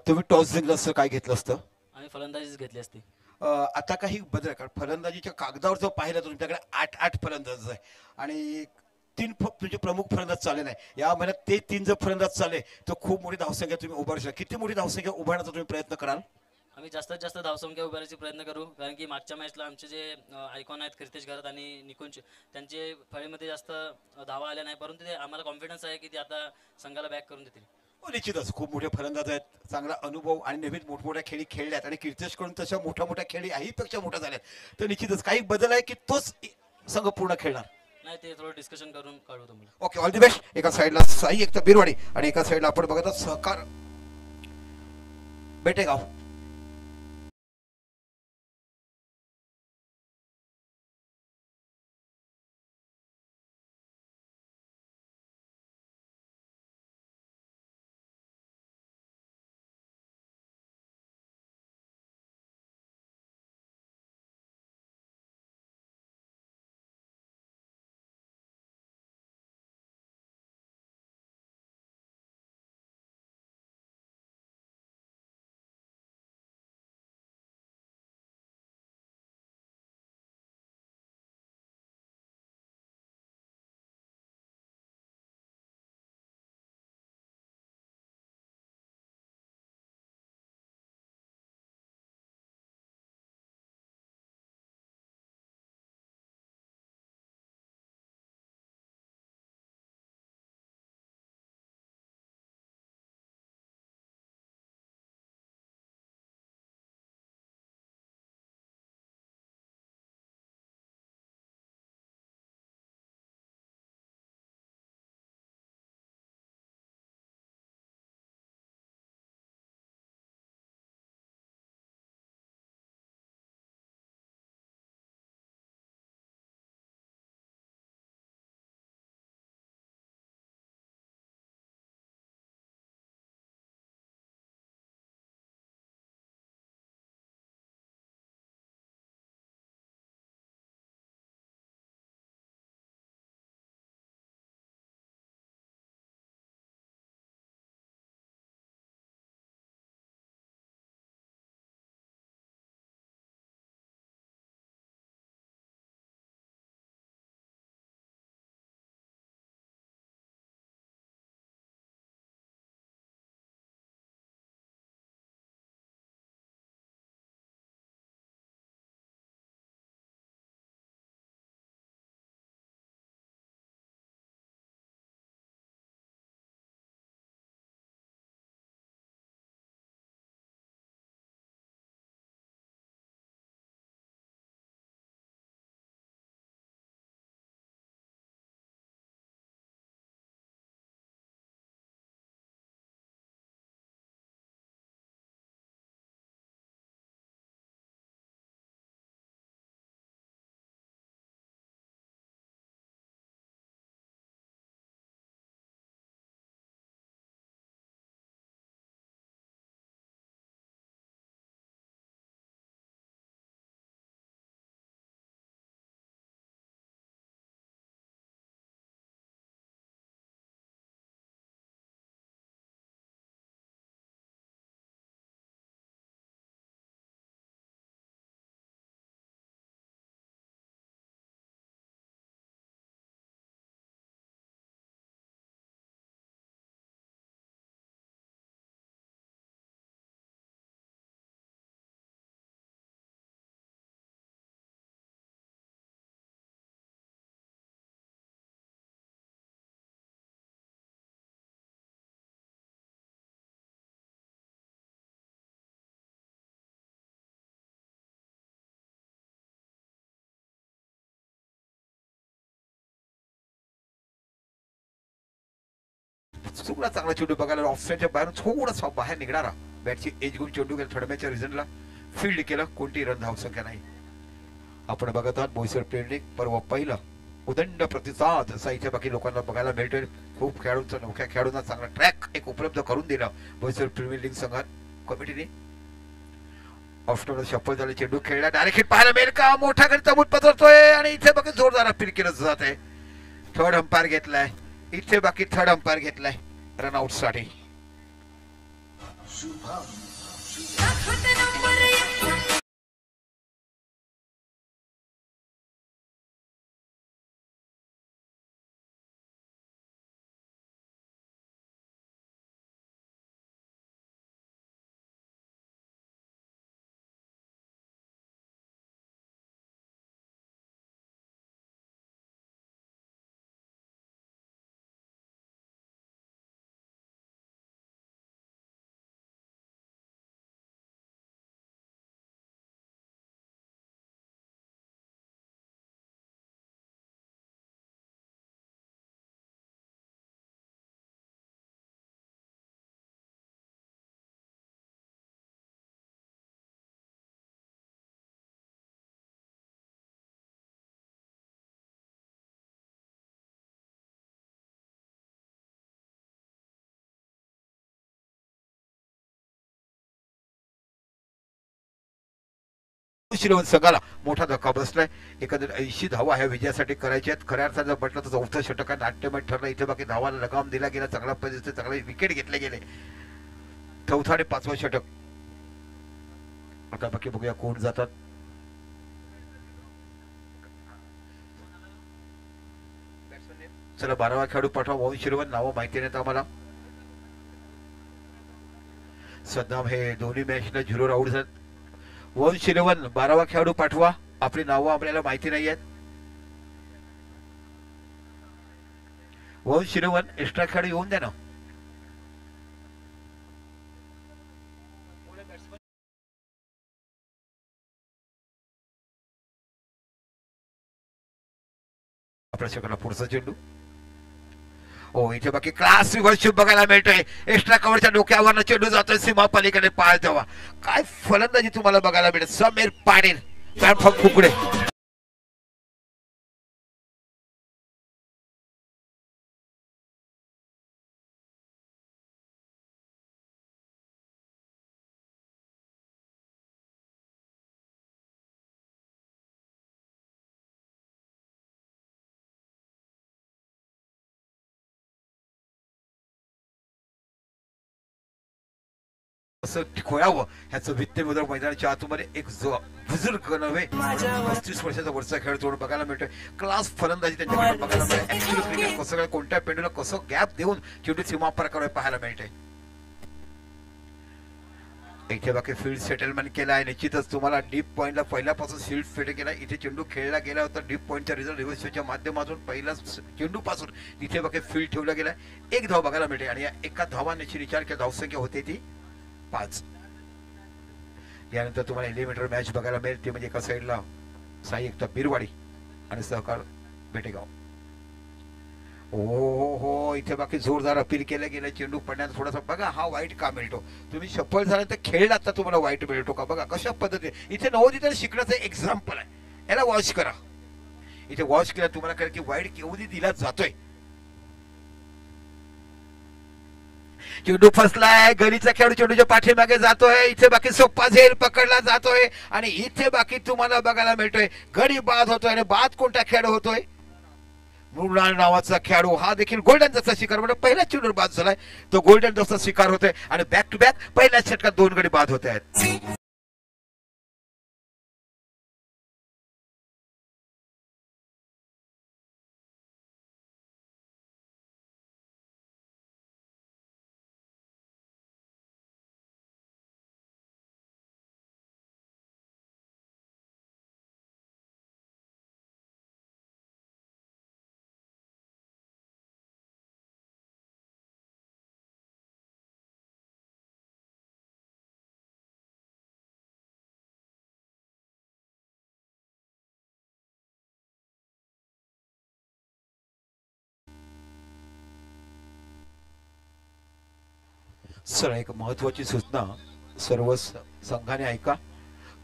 Speaker 2: तुम्ही टॉस जिंकलं असतं काय घेतलं असतं?
Speaker 3: आणि फलंदाजीच घेतली असती.
Speaker 2: आता काही बदल, कारण फलंदाजीच्या कागदावर जर पाहिलं तर तुमच्याकडे 8 फलंदाज आहे आणि तुमचे प्रमुख फलंदाज चालले नाही. या महिन्यात ते 3 जर फलंदाज चालले तर खूप मोठी धावसंख्या तुम्ही उभारू शकता. किती मोठी धावसंख्या उभारण्याचा तुम्ही प्रयत्न कराल?
Speaker 3: आम्ही जास्तीत जास्त धावसंख्या उभारायचा प्रयत्न करू, कारण की मागच्या मॅचला आमचे जे आयकॉन आहेत कीर्तेश घरात आणि निकुंज, त्यांचे फळीमध्ये जास्त धावा आल्या नाही, परंतु ते आम्हाला कॉन्फिडन्स आहे की ते आता संघाला बॅक करून देतील.
Speaker 2: निश्चितच खूप मोठे फलंदाज आहेत, चांगला अनुभव आणि नवीन मोठमोठ्या खेळी खेळल्यात आणि कीर्तेशकडून तशा मोठ्या मोठ्या खेळी आहीपेक्षा मोठ्या झाल्यात. तर निश्चितच काही बदल आहे की तोच संघ पूर्ण खेळणार?
Speaker 3: नाही, ते थोडं डिस्कशन करून कळवतो तुम्हाला.
Speaker 2: Okay, all the best. एका साईडला साई एकता बिरवाडी आणि एका साईडला आपण बघत आहोत सहकार बेटेगाव. चुकला चांगला चेंडू बघायला ऑफसाईडच्या बाहेरून थोडासा बाहेर निघणारा बॅटची एज घेऊन चेंडू गेला थर्ड मॅचच्या रिझनला फील्ड केलं कोणती रन धावसंख्या नाही. आपण बघत आहात बोईसर प्लेडिंग पर्व पहिलं उदंड प्रतिसाद असा इथे बाकी लोकांना बघायला मिळतोय. खूप खेळाडूंचा नवख्या खेळाडूंना चांगला ट्रॅक एक उपलब्ध करून दिला बोईसर प्रीमियर लीग संघात कमिटीने. ऑफ्टर शफल झाले चेंडू खेळला डायरेक्ट हिट पाहायला मिळेल का मोठा गणित मूठ पसरतोय आणि इथे बाकी जोरदार अपील केलं जात आहे. थर्ड अंपायर घेतलाय इथे बाकी थर्ड अंपायर घेतलाय रनआउट साठी. संघाला मोठा धक्का बसलाय. एकंदर 80 धावा ह्या विजयासाठी करायच्या आहेत. खऱ्या अर्थानं म्हटलं तर चौथं षटक नाट्यमय ठरलं. इथे बाकी धावाला लगाम दिला गेला चांगल्या पद्धतीने चांगले विकेट घेतले गेले. चौथा आणि पाचवा षटक आता बाकी बघूया कोण जातात. चला 12वा खेळाडू पाठवा वंश शिरवण नावं माहिती नाहीत आम्हाला. सद्दाम हे दोन्ही मॅचला 0 आउट झाले. वंश शिरवण 12वा खेळाडू पाठवा आपली नावं आपल्याला माहिती नाही आहेत. वंश शिरवण एक्स्ट्रा खेळाडू येऊन द्या ना. प्रेक्षकांना पुढचा चेंडू हो इथे बाकी क्लास रिव्हर्स बघायला मिळतोय. एक्स्ट्रा कव्हरच्या डोक्यावर चेंडू जातोय सीमा पलीकडे पाळ तेव्हा काय फलंदाजी तुम्हाला बघायला मिळेल. समीर पाटील प्लॅटफॉर्म फुकडे असं खोयावं ह्याचं विद्येबद्दल मैदानाच्या आतमध्ये एक जो बुजुर्ग नव्हे 35 वर्षाचा वरचा खेळ जोड बघायला मिळतोय. क्लास फलंदाजी त्यांच्याकडे बघायला मिळते. ऍक्च्युअली क्रिकेट कसं काय कोणत्या पेंडूला कसं गॅप देऊन चेंडू सीमापार करायला पाहायला मिळते. इथे बाकी फील्ड सेटलमेंट केला आहे. निश्चितच तुम्हाला डीप पॉईंटला पहिल्यापासून फील्ड सेट केला. इथे चेंडू खेळला गेला होता डीप पॉईंटच्या रिव्हर्सच्या माध्यमातून पहिल्या चेंडू पासून तिथे बाकी फील्ड ठेवला गेला. एक धाव बघायला मिळते आणि या एका धावांची विचार केला धावसंख्या होते ती 5. यानंतर तुम्हाला एलिमिनेटर मॅच बघायला मिळेल ती म्हणजे एका साईडला साई एकता बिरवाडी आणि सहकार बेटेगाव. हो इथे बाकी जोरदार अपील केलं गेलं. चेंडू पडण्यात थोडासा बघा हा वाईट का मिळतो. तुम्ही सफल झाल्यानंतर खेळलात तर तुम्हाला वाईट मिळतो का बघा कशा पद्धतीने. इथे नवोदित शिकण्याचं एक्झाम्पल आहे. याला वॉच करा. इथे वॉच केला तुम्हाला कळेल की वाईट केवढी दिला जातोय. चेंडू फसलाय. गलीचा खेळाडू चेंडूच्या पाठीमागे जातोय. इथे बाकी सोप्पा झेल पकडला जातोय आणि इथे बाकी तुम्हाला बघायला मिळतोय गडी बाद होतोय. आणि बाद कोणता खेळाडू होतोय मृणाल नावाचा खेळाडू. हा देखील गोल्डन डस्टचा शिकार म्हणजे पहिल्या चेंडूवर बाद झालाय. तो गोल्डन डस्टचा शिकार होतोय आणि बॅक टू बॅक पहिल्या षटकात 2 गडी बाद होत आहेत. सर एक महत्वाची सूचना सर्व संघाने ऐका.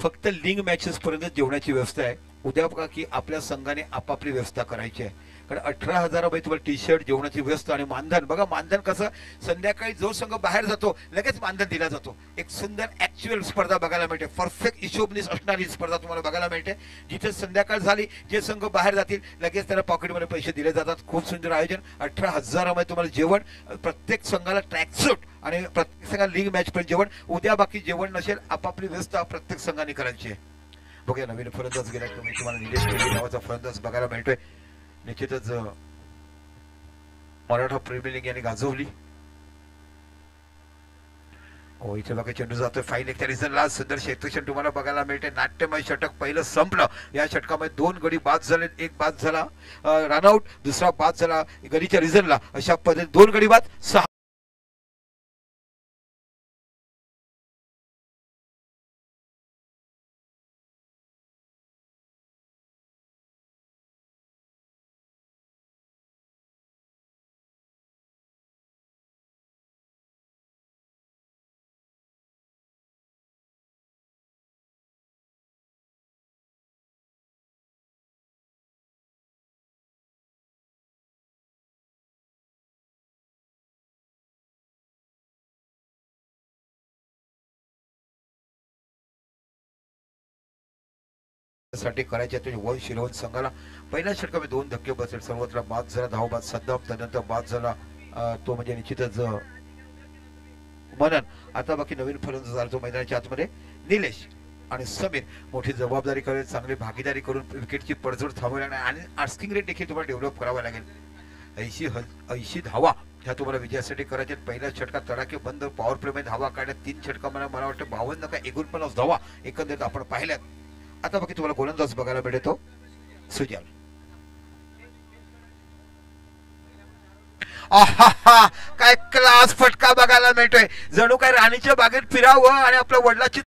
Speaker 2: फक्त लीग मॅचेस पर्यंत जेवणाची व्यवस्था आहे. उद्या बघा की आपल्या संघाने आपापली व्यवस्था करायची आहे. कारण 18,000 रुपये तुम्हाला टी शर्ट जेवणाची व्यवस्था आणि मानधन. बघा मानधन कसं संध्याकाळी जो संघ बाहेर जातो लगेच मानधन दिला जातो. एक सुंदर ऍक्च्युअल स्पर्धा बघायला मिळते. परफेक्ट हिशोबनीस असणारी स्पर्धा तुम्हाला बघायला मिळते. जिथे संध्याकाळ झाली जे संघ बाहेर जातील लगेच त्यांना पॉकेटमध्ये पैसे दिले जातात. खूप सुंदर आयोजन. 18,000 रुपये तुम्हाला जेवण, प्रत्येक संघाला ट्रॅकसूट आणि प्रत्येक संघाला लीग मॅच पर्यंत जेवण. उद्या बाकी जेवण नसेल. आपापली व्यवस्था प्रत्येक संघाने करायची आहे. बघूया नवीन फलंदाज गेला तुम्हाला निलेश कोहली नावाचा फलंदाज बघायला मिळतोय. निश्चितच मराठा प्रीमियर लीग यांनी गाजवली. हो इथे बघा चेंडू जातोय फाईन एक त्या रिझनला. सुंदर क्षेत्रक्षण तुम्हाला बघायला मिळते. नाट्यमय षटक पहिलं संपलं. या षटकामध्ये 2 गडी बाद झाले. एक बाद झाला रनआउट, दुसरा बाद झाला गडीच्या रिझनला. अशा पद्धतीने 2 गडी बाद 6. साठी करायचे तुम्ही वन शिरवून संघाला पहिल्या षटकामध्ये 2 धक्के बसले. सर्वत्र बाद झाला. धावबाद सद्दाम, त्यानंतर बाद झाला तो म्हणजे निश्चितच मनन. आता बाकी नवीन फलंदाज झाला तो मैदानाच्या आतमध्ये निलेश आणि समीर मोठी जबाबदारी करेल. चांगली भागीदारी करून विकेटची पडझड थांबवली आणि आस्किंग रेट देखील तुम्हाला डेव्हलप करावा लागेल. 80 धावा ह्या तुम्हाला विजयासाठी करायच्या. पहिल्या षटकात तडाखे बंद पॉवर प्ले मध्ये धावा काढल्या. 3 षटका मला वाटतं 52 का 49 धावा एकंदरीत आपण पाहिल्यात. आता बाकी तुम्हाला गोलंदाज बघायला मिळतो सुजल. आहा काय क्लास फटका बघायला मिळतोय. जणू काय राणीच्या बागेत फिरावं आणि आपल्या वडिलाची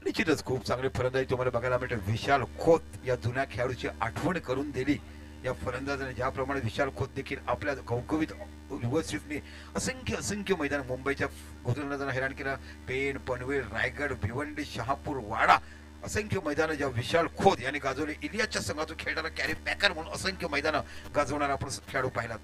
Speaker 2: निश्चितच खूप चांगले फलंदाजी तुम्हाला बघायला मिळते. विशाल खोत या जुन्या खेळाडूची आठवण करून दिली या फलंदाजाने. ज्याप्रमाणे विशाल खोत देखील आपल्या घवघवीत युवश्रीफने असंख्य मैदान मुंबईच्या गोलंदाजांना हैराण केलं. पेण, पनवेल, रायगड, भिवंडी, शहापूर, वाडा असंख्य मैदानं ज्या विशाल खोत यांनी गाजवले. इलियासच्या संघातून खेळताना कॅरी पॅकर म्हणून असंख्य मैदानं गाजवणारा आपण खेळाडू पाहिला.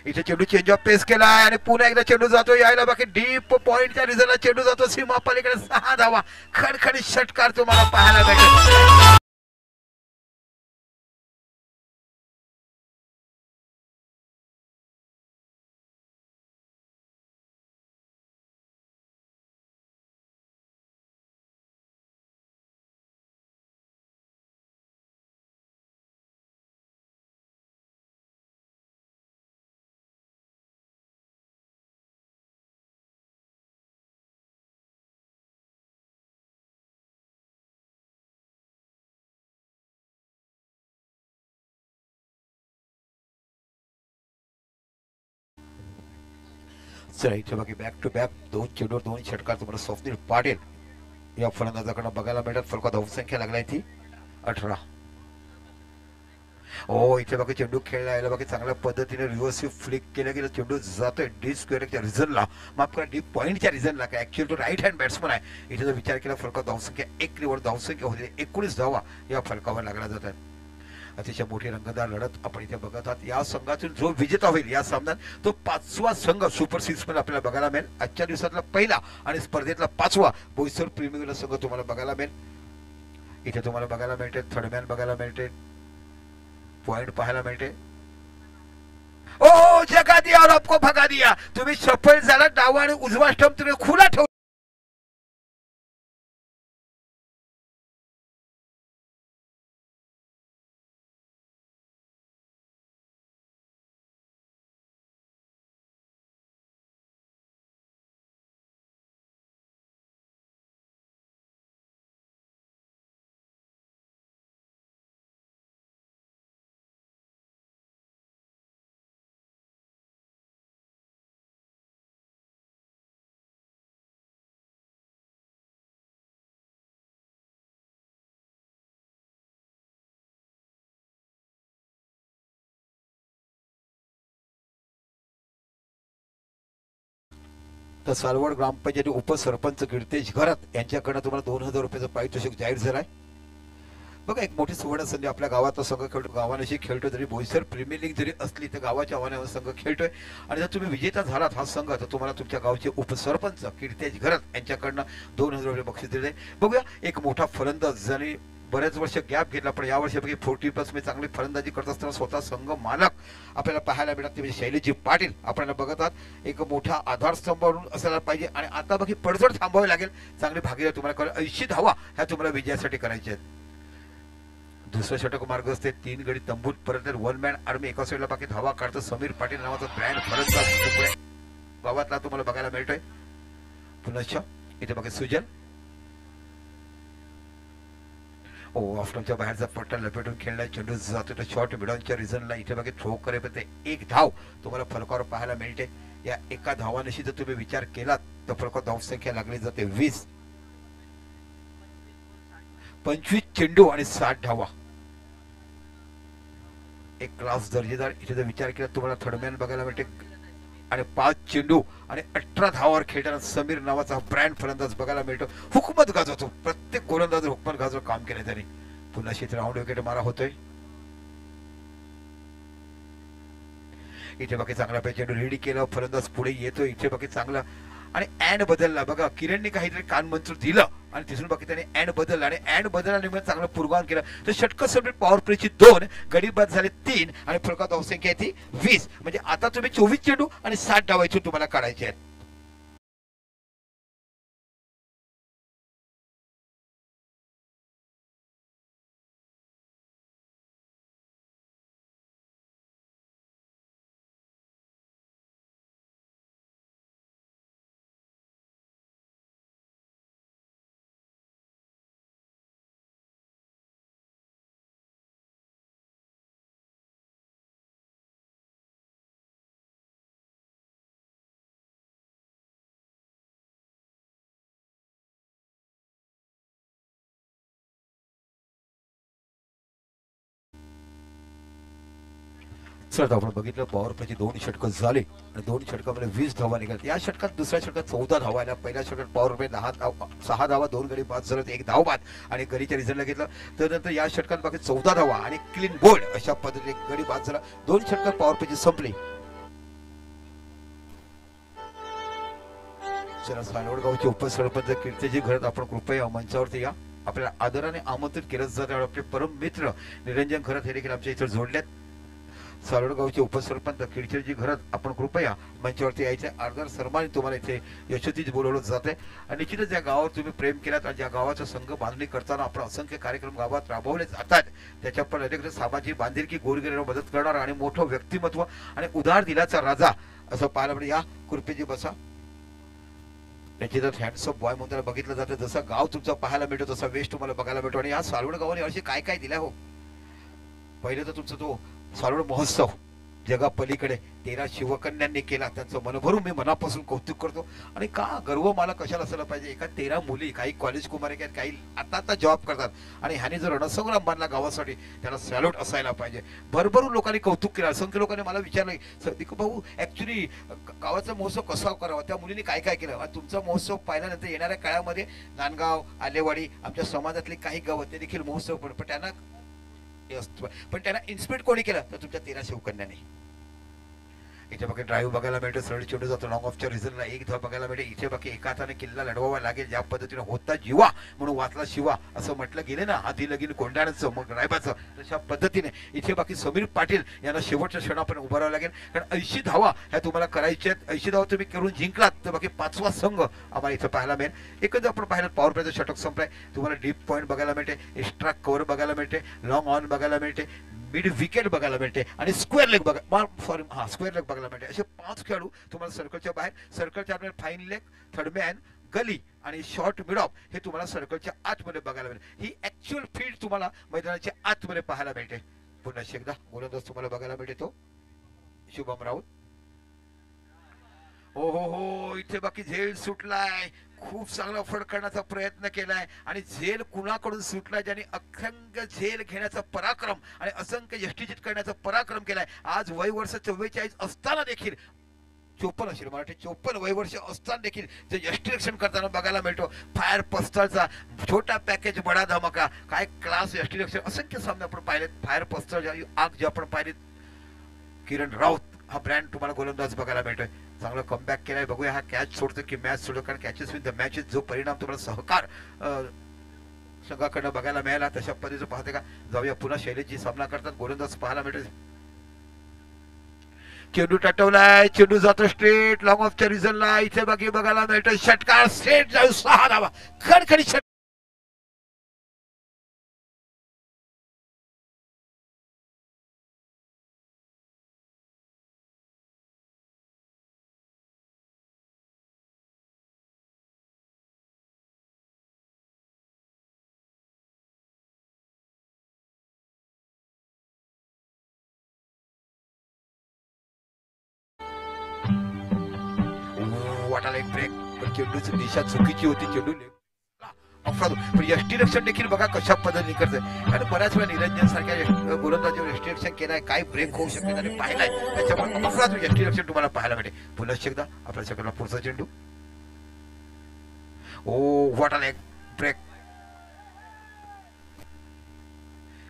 Speaker 2: इथे चेंडू चेंज ऑफ पेस केला आणि पुन्हा एकदा चेंडू जातो यायला बाकी डीप पॉइंटच्या रिझल्टला चेंडू जातो सीमा पलीकडे. 6 धावा खडखडी षटकार तुम्हाला पाहायला भेटेल. चला इथे बाकी बॅक टू बॅक 2 चेंडूवर 2 षटकार तुम्हाला स्वप्नील पाटील या फलंदाजाकडे बघायला मिळतात. फलका धावसंख्या लागलाय ती 18. हो इथे बाकी चेंडू खेळला यायला बाकी चांगल्या पद्धतीने रिव्हर्सिव्ह फ्लिक केलं गेलं. चेंडू जातोय डी स्क्वेअरच्या रिझनला, माफ करा डी पॉईंटच्या रिझनला. काय ऍक्च्युअली तो राईट हँड बॅट्समन आहे. इथे जर विचार केला फलका धावसंख्या 1 निवड धावसंख्या होते 19 धावा या फलकावर लागला जात आहे. अतिशय मोठी रंगतदार लढत आपण इथे बघत आहात. या संघातून जो विजेता होईल या सामन्यात तो 5वा संघ सुपर 6 मध्ये आपल्याला बघायला मिळेल. आजच्या दिवसातला पहिला आणि स्पर्धेतला 5वा बोईसर प्रीमियर संघ तुम्हाला बघायला मिळेल. इथे तुम्हाला बघायला मिळते थर्डमॅन बघायला मिळते, पॉइंट पाहायला मिळते. ओ जगा दिया और आपको भगा दिया. तुम्ही सफल झाला. डावा आणि उजवा स्टंप तुम्ही खुला ठेवला. तर सालवड ग्रामपंचायती उपसरपंच कीर्तेश घरात यांच्याकडनं तुम्हाला 2000 रुपयाचं पारितोषिक जाहीर झालं आहे. बघा, एक मोठी सुवर्ण संधी आपल्या गावातला संघ खेळतो, गावानेशी खेळतो. जरी बोईसर प्रीमियर लीग जरी असली तर गावाच्या आव्हानावर संघ खेळतोय. आणि जर तुम्ही विजेता झालात हा संघ, तर तुम्हाला तुमच्या गावचे उपसरपंच कीर्तेश घरात यांच्याकडनं 2000 रुपये बक्षीस दिले. बघूया, एक मोठा फलंदाज ज्याने बरेच वर्ष गॅप घेतला, पण या वर्षी 40+ मी चांगली फलंदाजी करत असताना स्वतः संघ मालक आपल्याला पाहायला मिळतात. ते म्हणजे शैलेशजी पाटील आपल्याला बघत आहात. एक मोठा आधारस्तंभ म्हणून असायला पाहिजे. आणि आता बघी पडझड थांबावी लागेल. चांगली भागीदारी तुम्हाला करेल. 80 धावा ह्या तुम्हाला विजयासाठी करायच्या आहेत. दुसरं षटक मार्ग असते, 3 गडी तंबूत परत 1 मॅन आर्मी. एका साईडला बाकी धावा काढतो समीर पाटील नावाचा ब्रँड फलंदाज गावातला तुम्हाला बघायला मिळतोय. पुनश्च इथे बघा सुजल ऑफ्टनच्या बाहेरचा पट्टा लपेटून खेळला, चेंडू जातो तर शॉर्ट मिडॉनच्या रिझनला. इथे बघा थ्रो करेपर्यंत 1 धाव तुम्हाला फलकावर पाहायला मिळते. या एका धावानिशी जर तुम्ही विचार केलात तर फलकावर धावसंख्या लागली जाते 20. 25 चेंडू आणि 60 धावा. एक क्लास दर्जेदार इथे जर विचार केला तुम्हाला थर्डमॅन बघायला मिळते. आणि 5 चेंडू आणि 18 धावावर खेळताना समीर नावाचा ब्रँड फलंदाज बघायला मिळतो. हुकमत गाजवतो. प्रत्येक गोलंदाज हुकमत गाजव काम केले त्यांनी. पुन्हा शेत राऊंड विकेट मारा होतोय. इथे बाकी चांगला पैकी चेंडू रेडी केलं, फलंदाज पुढे येतो. इथे बाकी चांगला आणि अँड बदलला. बघा, किरणने काहीतरी कान मंजूर दिलं आणि तिथून बाकी त्याने अँड बदलला आणि अँड बदलल्याने चांगलं पूर्वान केलं. तर षटक सबमिट पॉवर प्लेची 2, गडी बाद झाले 3 आणि फलकात धावसंख्या आहे ती 20. म्हणजे आता तुम्ही 24 चेंडू आणि 60 धावा इथून तुम्हाला काढायचे आहेत. चला, आपण बघितलं पॉवर प्लेची 2 षटकं झाली आणि 2 षटकामध्ये 20 धावा निघाल्या. या षटकात दुसऱ्या षटकात 14 धावा आल्या. पहिल्या षटकात पॉवर प्ले 6 धावा, 2 गडी बाद झाले, 1 धाव बाद आणि गडीच्या रिझल्टला घेतलं. त्यानंतर या षटकात बाकी 14 धावा आणि क्लीन बोल्ड अशा पद्धतीने गडी बाद झाला. 2 षटकात पॉवर प्लेची संपली. चला, सालवड गावचे उपसरपंच कीर्तेजी घरात आपण कृपया मंचावरती या. आपल्याला आदराने आमंत्रित केलं जातं. आपले परम मित्र निरंजन घरात हे देखील आमच्या इथे जोडल्यात. सालवड गावचे उपसरपंच कीर्तेजी घरात आपण कृपया मंचावरती यायचे. आदर सन्मानित तुम्हाला इथे यशोतीच बोलवलं जाते. आणि निश्चितच या गावावर तुम्ही प्रेम केलात आणि ज्या गावाचा संघ बांधणी करताना आपण असंख्य कार्यक्रम गावात राबवले जातात. त्याच्या पण अनेक सामाजिक बांधिलकी, गोरगरिबांना मदत करणार आणि मोठं व्यक्तिमत्व आणि उदार दिलाचा राजा असं पाहायला मिळेल. या कृपेजी बसा. त्याची जर हँडसअप बॉय म्हणून त्याला बघितलं जातं. जसं गाव तुमचं पाहायला मिळतो तसा वेश तुम्हाला बघायला मिळतो. आणि या सालवड गावाने वर्षी काय काय दिल्या हो. पहिलं तर तुमचा तो सालवड महोत्सव जगा पलीकडे 13 शिवकन्यांनी केला. त्यांचं मनभरून मी मनापासून कौतुक करतो. आणि का गर्व मला कशाला असायला पाहिजे. एका 13 मुली, काही कॉलेज कुमारी आहेत, काही आता जॉब करतात आणि ह्याने जर रणसंग्राम बांधला गावासाठी, त्याला सॅल्यूट असायला पाहिजे. भरभरून लोकांनी कौतुक केलं. असंख्य लोकांनी मला विचारलं, दिकू भाऊ ऍक्च्युली गावाचा महोत्सव कसा करावा, त्या मुलींनी काय काय केलं. तुमचा महोत्सव पाहिल्यानंतर येणाऱ्या काळामध्ये नांदगाव, आलेवाडी, आमच्या समाजातले काही गाव ते देखील महोत्सव पण त्यांना इन्स्पिरेट कोणी केलं तर तुमच्या 13 शिवकन्यांनी. इथे बाकी ड्राईव्ह बघायला मिळतो. सरळ चेंडू जातो लॉंग ऑफच्या रिझल्टला 1 धाव बघायला मिळते. इथे बाकी एका हाताने किल्ला लढवावा लागेल. ज्या पद्धतीने होता जीवा म्हणून वाचला शिवा असं म्हटलं गेले ना, आधी लगीन कोंडाण्याचं मग रायबाचं, तशा पद्धतीने इथे बाकी समीर पाटील यांना शेवटच्या क्षणापर्यंत उभं राहावं लागेल. कारण 80 धावा ह्या तुम्हाला करायच्या आहेत. 80 धावा तुम्ही करून जिंकलात तर बाकी 5वा संघ आम्हाला इथं पाहायला मिळेल. एकच आपण पाहिलं पॉवर प्लेचं षटक संपलाय. तुम्हाला डीप पॉईंट बघायला मिळते, एक्स्ट्रा कव्हर बघायला मिळते, लॉंग ऑन बघायला मिळते, मिड विकेट बघायला मिळते आणि स्क्वेअर लेग स्क्वेअर लेग बघायला मिळते. असे 5 खेळाडू तुम्हाला सर्कलच्या बाहेर, सर्कलच्या आतमध्ये फाईन लेग, थर्डमॅन, गली आणि शॉर्ट मिड ऑफ हे तुम्हाला सर्कलच्या आतमध्ये बघायला मिळेल. ही ऍक्च्युअल फील्ड तुम्हाला मैदानाच्या आतमध्ये पाहायला मिळते. पुन्हा एकदा गोलंदाज तुम्हाला बघायला मिळते तो शुभम राऊत. हो, इथे बाकी झेल सुटलाय. खूप चांगला फड करण्याचा प्रयत्न केलाय आणि झेल कुणाकडून सुटलाय, ज्याने असंख्य झेल घेण्याचा पराक्रम आणि असंख्य यष्टीचित करण्याचा पराक्रम केलाय. आज वय वर्ष 44 असताना देखील 54 असेल मराठी 54 वयवर्ष असताना देखील ते यष्टिरक्षण करताना बघायला मिळतो. फायर पस्टलचा छोटा पॅकेज बडा धमाका, काय क्लास यष्टिरक्षण. असंख्य सामने आपण पाहिलेत. फायर पस्टल आग जे आपण पाहिलेत, किरण राऊत हा ब्रँड तुम्हाला गोलंदाज बघायला मिळतोय. चांगला कमबॅक केलाय. बघूया हा कॅच सोडतो की मॅच सोडतो, कारण कॅचेस विन द मॅचेस जो परिणाम तुम्हाला सहकार संघाकडनं बघायला मिळाला तशा पद्धतीचं पाहते का. जाऊया पुन्हा शैलीची सामना करतात गोलंदाज पाहायला मिळतो. चेंडू टटवलाय, चेंडू जातो स्ट्रेट लॉंग ऑफच्या रिझनला. इथे बाकी बघायला मिळतोय षटकार स्ट्रेट जाऊ 6 धावा. खडखडी षटकार. वाटाला एक ब्रेक, पण चेंडूची दिशा चुकीची होती. चेंडू पण यष्टिरक्षण देखील बघा कशा पद्धतीने करतोय. आणि बऱ्याच वेळा निरंजन सारख्या गोलंदाजीवर यष्टिरक्षण केलाय, काय ब्रेक होऊ शकते आणि पाहिलाय. त्याच्यामुळे अफराद यष्टिरक्षण तुम्हाला पाहायला मिळते. पुन्हा एकदा आपल्या शकला पुढचा चेंडू. ओ वाटाला एक ब्रेक.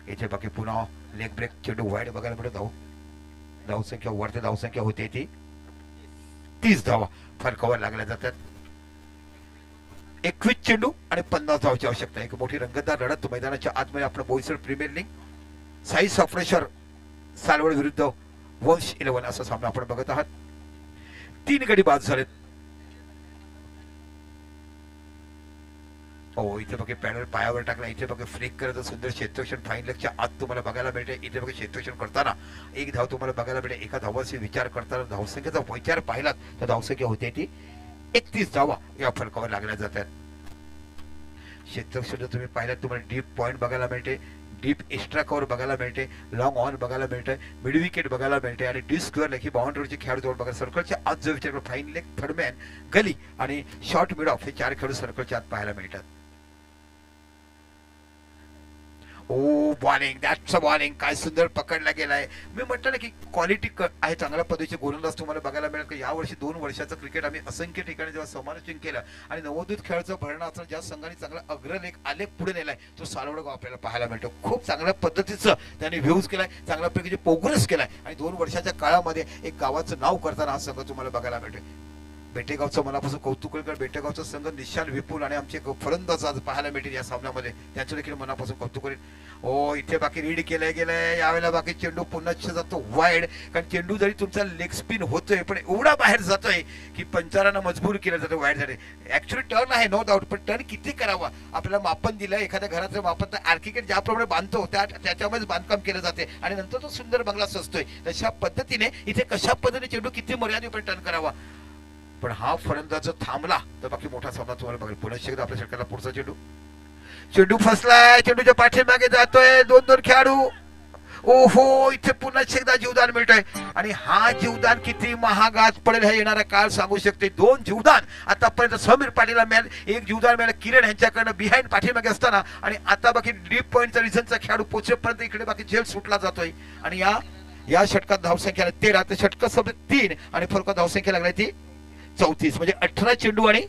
Speaker 2: इथे बाकी पुन्हा लेग ब्रेक. चेंडू वाईड बघायला मिळतो. धावसंख्या वरती धावसंख्या होते ती 30 धावा फरकावर लागल्या जातात. 21 चेंडू आणि 50 धावाची आवश्यकता. एक मोठी रंगतदार लढत मैदानाच्या आतमध्ये आपलं बोईसर प्रीमियर लीग साई सॉफ्रेशर सालवड विरुद्ध वंश 11 असा सामना आपण बघत आहात. 3 गडी बाद झालेत. हो इथे बघा पॅनल पायावर टाकला. इथे बघा फ्लिक करत सुंदर क्षेत्ररक्षण फाईन लेगच्या आत तुम्हाला बघायला मिळते. इथे बघा क्षेत्ररक्षण करताना एक धाव तुम्हाला बघायला मिळते. एका धावाचे विचार करताना धावसंख्येचा विचार पाहिलात तर धावसंख्या होते ती 31 धावा या फलकावर लागल्या जातात. क्षेत्ररक्षण तुम्ही पाहिलात तुम्हाला डीप पॉइंट बघायला मिळते, डीप एक्स्ट्रा कव्हर बघायला मिळते, लॉंग ऑन बघायला मिळते, मिड विकेट बघायला मिळते आणि डी स्क्वेअर लेखी बाउंड्रीचे खेळाडू जवळ बघा. सर्कलच्या आत जो विचार करू फाईन लेग, थर्डमॅन, गली आणि शॉर्ट मिड ऑफ हे 4 खेळाडू सर्कलच्या आत पाहायला मिळतात. ओ बॉलिंग, दॅट्स अ बॉलिंग. काय सुंदर पकडला गेलाय. मी म्हटलं ना की क्वालिटी आहे, चांगल्या पद्धतीचे गोलंदाज तुम्हाला बघायला मिळेल. की यावर्षी 2 वर्षाचं क्रिकेट आम्ही असंख्य ठिकाणी जेव्हा समालोचन केलं आणि नवोदित खेळाचं भरणं असं ज्या संघाने चांगला अग्रलेख आलेख पुढे नेलाय तो सालवड गाव आपल्याला पाहायला मिळतो. खूप चांगल्या पद्धतीचं त्यांनी व्ह्यूज केलाय, चांगल्या पैकी प्रोग्रेस केलाय आणि 2 वर्षाच्या काळामध्ये एक गावाचं नाव करताना हा संघ तुम्हाला बघायला मिळतोय. बेटेगावचं मनापासून कौतुक करेल, कारण बेटेगावचा संघ निशाल विपुल आणि आमचे फलंदाज आज पाहायला मिळतील या सामन्यामध्ये. त्यांचं देखील मनापासून कौतुक करेल. ओ इथे बाकी रीड केलंय गेलंय. यावेळेला बाकी चेंडू पुन्हा जातो वाईड, कारण चेंडू जरी तुमचा लेग स्पिन होतोय पण एवढा बाहेर जातोय की पंचारांना मजबूर केलं जातं वाईड साठी. ऍक्च्युअली टर्न आहे नो डाऊट, पण टर्न किती करावा आपल्याला मापन दिलं. एखाद्या घराचं मापन तर आर्किटेक्ट ज्याप्रमाणे बांधतो त्याच्यामध्येच बांधकाम केलं जाते आणि नंतर तो सुंदर बंगला सजतोय. तशा पद्धतीने इथे कशा पद्धतीने चेंडू किती मर्यादेपर्यंत टर्न करावा. पण हा फलंदाज थांबला तर बाकी मोठा सामना तुम्हाला बघेल. पुन्हा एकदा आपल्या षटकाला पुढचा चेंडू. चेंडू फसलाय, चेंडूच्या पाठीमागे जातोय 2-2 खेळाडू. ओहो इथे पुन्हा एकदा जीवदान मिळतोय आणि हा जीवदान किती महागात पडेल हे येणारा काळ सांगू शकते. 2 जीवदान आतापर्यंत समीर पाटीलला मिळालं, 1 जीवदान मिळालं किरण यांच्याकडनं बिहाइंड पाठीमागे असताना आणि आता बाकी डीप पॉइंटचा रिझनचा खेळाडू पोचेपर्यंत इकडे बाकी जेल सुटला जातोय. आणि या षटकात धावसंख्या 13 तर षटक सोबत 3 आणि फलकात धावसंख्या लागली ती 34 म्हणजे 18 चेंडू आणि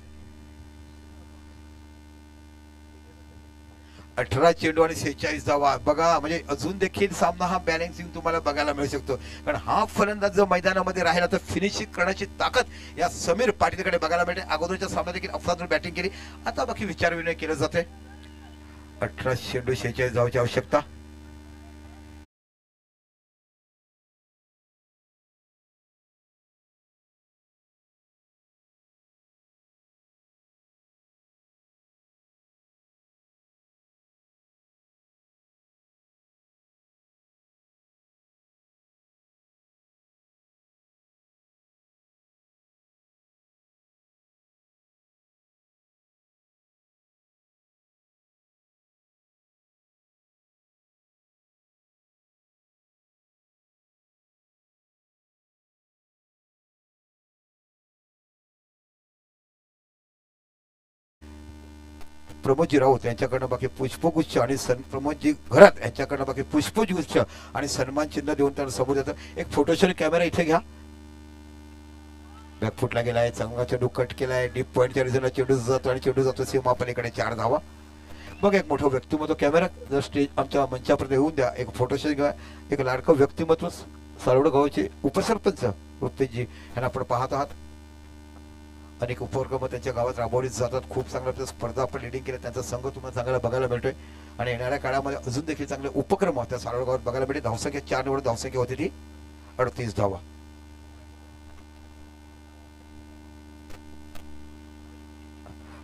Speaker 2: 46 धावा. बघा म्हणजे अजून देखील सामना हा बॅलन्सिंग तुम्हाला बघायला मिळू शकतो, कारण हा फलंदाज जर मैदानामध्ये राहिला तर फिनिशिंग करण्याची ताकद या समीर पाटीलकडे बघायला मिळते. अगोदरच्या सामन्यात देखील अफरातून बॅटिंग केली, आता बाकी विचारविनिमय केलं जाते. 18 चेंडू 46 धावाची आवश्यकता. प्रमोदजी राऊत यांच्याकडनं बाकी पुष्पगुच्छ आणि प्रमोदजी घरात यांच्याकडनं बाकी पुष्पगुच्छ आणि सन्मान चिन्ह देऊन त्यांना समोर येतं. एक फोटोशॉट कॅमेरा इथे घ्या. बॅकफुटला गेलाय, चांगला चेंडू कट केलाय, डीप पॉईंटच्या रिझनला चेंडू जातो आणि चेंडू जातो सीमा पलीकडे 4 धावा. मग एक मोठं व्यक्तिमत्व कॅमेरा जर स्टेज आमच्या मंचापर्यंत येऊन द्या. एक फोटोशूट घ्या. एक लाडकं व्यक्तिमत्व सारोडे गावाचे उपसरपंच रुपेशजी यांना आपण पाहत आहात. अनेक उपक्रम त्यांच्या गावात राबवले जातात. खूप चांगल्या स्पर्धा आपण लिडिंग केल्या. त्यांचा संघ तुम्हाला चांगला बघायला मिळतोय आणि येणाऱ्या काळामध्ये अजून देखील चांगले उपक्रम त्या सारोडे गावात बघायला मिळते. धावसंख्या 4 निवड धावसंख्या होती ती 38 धावा.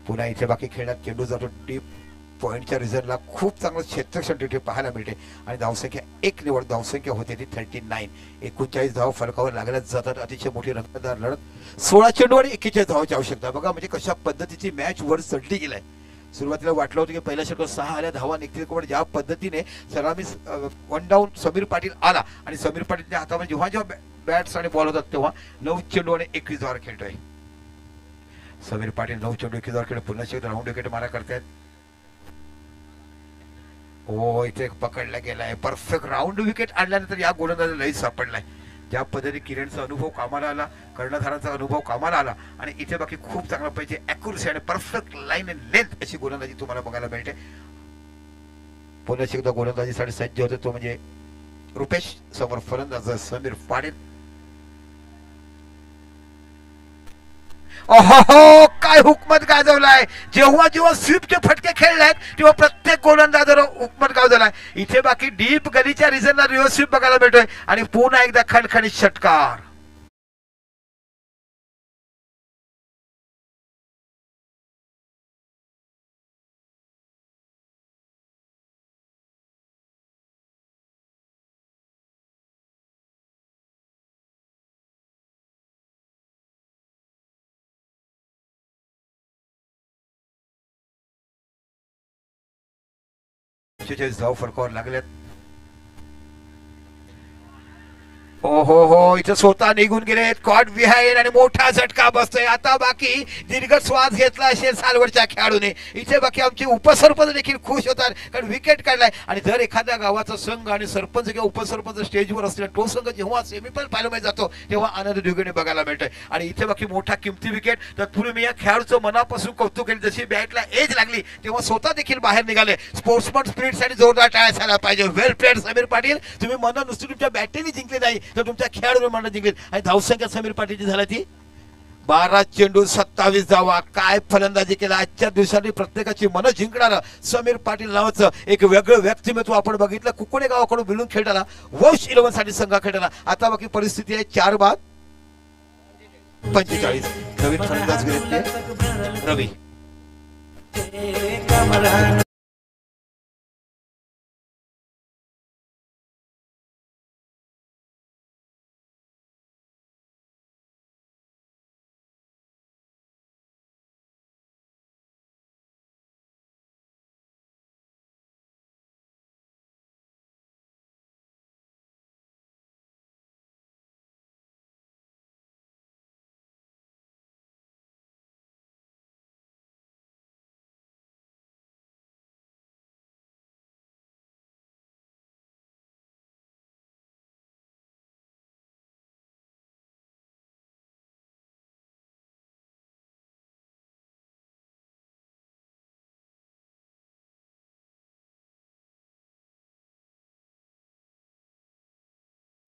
Speaker 2: पुन्हा इथे बाकी खेळण्यात चेंडू जातो डीप पॉईंटच्या रिझनला. खूप चांगलं क्षेत्रक्षण तिथे पाहायला मिळते आणि धावसंख्या 1 निवड धावसंख्या होते ती 39. 39 धाव फलकावर लागल्या जातात. अतिशय मोठी रंगतदार लढत. 16 चेंडू आणि 41 धावाची आवश्यकता. बघा म्हणजे कशा पद्धतीची मॅच वर चढली गेलाय. सुरुवातीला वाटलं होतं की पहिल्या षटकात 6 आल्या धावा निघतील, पण ज्या पद्धतीने सलामी 1 डाऊन समीर पाटील आला आणि समीर पाटीलच्या हातामध्ये जेव्हा जेव्हा बॅट्स आणि बॉल होतात तेव्हा 9 चेंडू आणि 21 धावा खेळतोय समीर पाटील. 9 चेंडू 21 धावा खेळ. पुन्हा शेवट राऊंड विकेट मारा करतायत. हो इथे पकडला गेलाय. परफेक्ट राऊंड विकेट आणल्यानंतर या गोलंदाजाला लई सापडलाय. ज्या पद्धतीने किरणचा अनुभव कामाला आला, कर्णधारांचा अनुभव कामाला आला आणि इथे बाकी खूप चांगला पाहिजे ॲक्युरसी आणि परफेक्ट लाईन अँड लेंथ अशी गोलंदाजी तुम्हाला बघायला मिळते. पुन्हा एकदा गोलंदाजीसाठी सज्ज होते तो म्हणजे रुपेश. समोर फलंदाज समीर पाटील. अहो काय हुकमत गाजवलाय. जेव्हा जेव्हा स्वीपचे फटके खेळलेत तेव्हा प्रत्येक गोलंदाजाला हुकमत गाजवलाय. इथे बाकी डीप गलीच्या रिझनला रिव्हर्स स्वीप बघायला मिळतोय आणि पुन्हा एकदा खणखणीत षटकार. धाव फलकावर लागल्यात. हो हो हो इथे स्वतः निघून गेलेत. कॉट बिहाइंड आणि मोठा झटका बसतोय. आता बाकी दीर्घ श्वास घेतला असेल सालवडच्या खेळाडूने. इथे बाकी आमचे उपसरपंच देखील खुश होतात कारण विकेट काढलाय. आणि जर एखाद्या गावाचा संघ आणि सरपंच किंवा उपसरपंच स्टेजवर असले तो संघ जेव्हा सेमीफायनल पाहायला जातो तेव्हा आनंद द्विगुणे बघायला मिळतोय. आणि इथे बाकी मोठा किमती विकेट. तत्पूर्वी मी या खेळाडूचं मनापासून कौतुक केलं. जशी बॅटला एज लागली तेव्हा स्वतः देखील बाहेर निघाले. स्पोर्ट्समन स्पिरिटसाठी जोरदार टाळ्या झाला पाहिजे. वेल प्लेड समीर पाटील. तुम्ही मन नुसती तुमच्या बॅटरीने जिंकले नाही तर तुमच्या खेळाडूने मन जिंकले. आणि धावसंख्या समीर पाटीलची झाला ती 12 चेंडू 27 धावा. काय फलंदाजी केला आजच्या दिवसांनी. प्रत्येकाची मन जिंकणारा समीर पाटील नावाचं एक वेगळं व्यक्तिमत्व आपण बघितलं. कुकुणे गावाकडून मिळून खेळताना वंश 11 साठी संघ खेळताना. आता बाकी परिस्थिती आहे 4 बाद 45. नवीन फलंदाज घेतले रवी.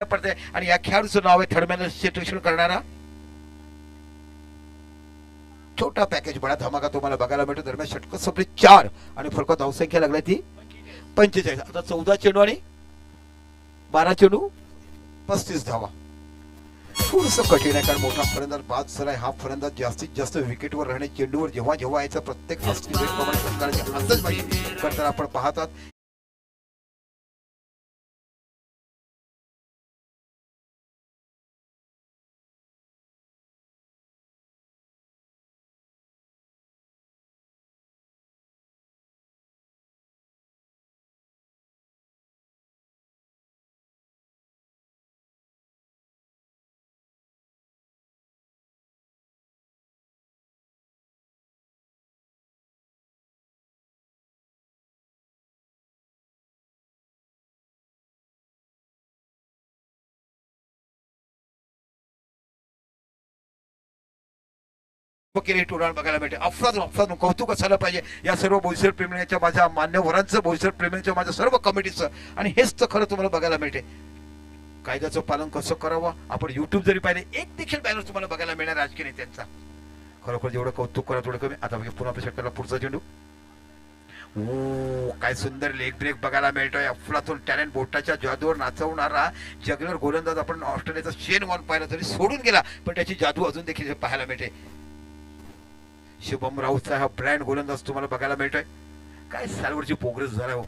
Speaker 2: पडते आणि या खेळाडूचं नाव आहे थर्ड मॅन क्षेत्ररक्षण करणारा. छोटा पॅकेज बडा धमाका तुम्हाला बघायला मिळतो. दरम्यान षटक संपले 4 आणि फरक धावसंख्या लागली ती 45. आता 14 चेंडू आणि 12 चेंडू 35 धावा. थोडस कठीण आहे कारण मोठा फलंदाज बाद झालाय. हा फलंदाज जास्तीत जास्त विकेटवर राहणे चेंडूवर जेव्हा जेव्हा यायचा प्रत्येक अंदाज करताना आपण पाहतात. केले टोळाण बघायला मिळते. अफरातून अफरातून कौतुक असायला पाहिजे या सर्व बोईसर प्रेमीच्या, माझ्या मान्यवरांचं, बोईसर प्रेमीच्या, माझ्या सर्व कमिटीचं. आणि हेच तर खरं तुम्हाला बघायला मिळते. कायद्याचं पालन कसं करावं आपण युट्यूब जरी पाहिले एक देखील बॅनर तुम्हाला बघायला मिळणार राजकीय नेत्यांचा. खरोखर जेवढं कौतुक करा तेवढं कमी. आता पुन्हा आपल्या षटकाला पुढचा चेंडू. काय सुंदर लेग ब्रेक बघायला मिळतोय. अफलातून टॅलेंट, बोटाच्या जादूवर नाचवणारा जगलर गोलंदाज आपण ऑस्ट्रेलियाचा शेन वॉर्न पाहिला तरी सोडून गेला, पण त्याची जादू अजून देखील पाहायला मिळते. शुभम राऊतचा हा ब्रँड गोलंदाज तुम्हाला बघायला मिळतोय. काय सालवरची प्रोग्रेस झाला हो.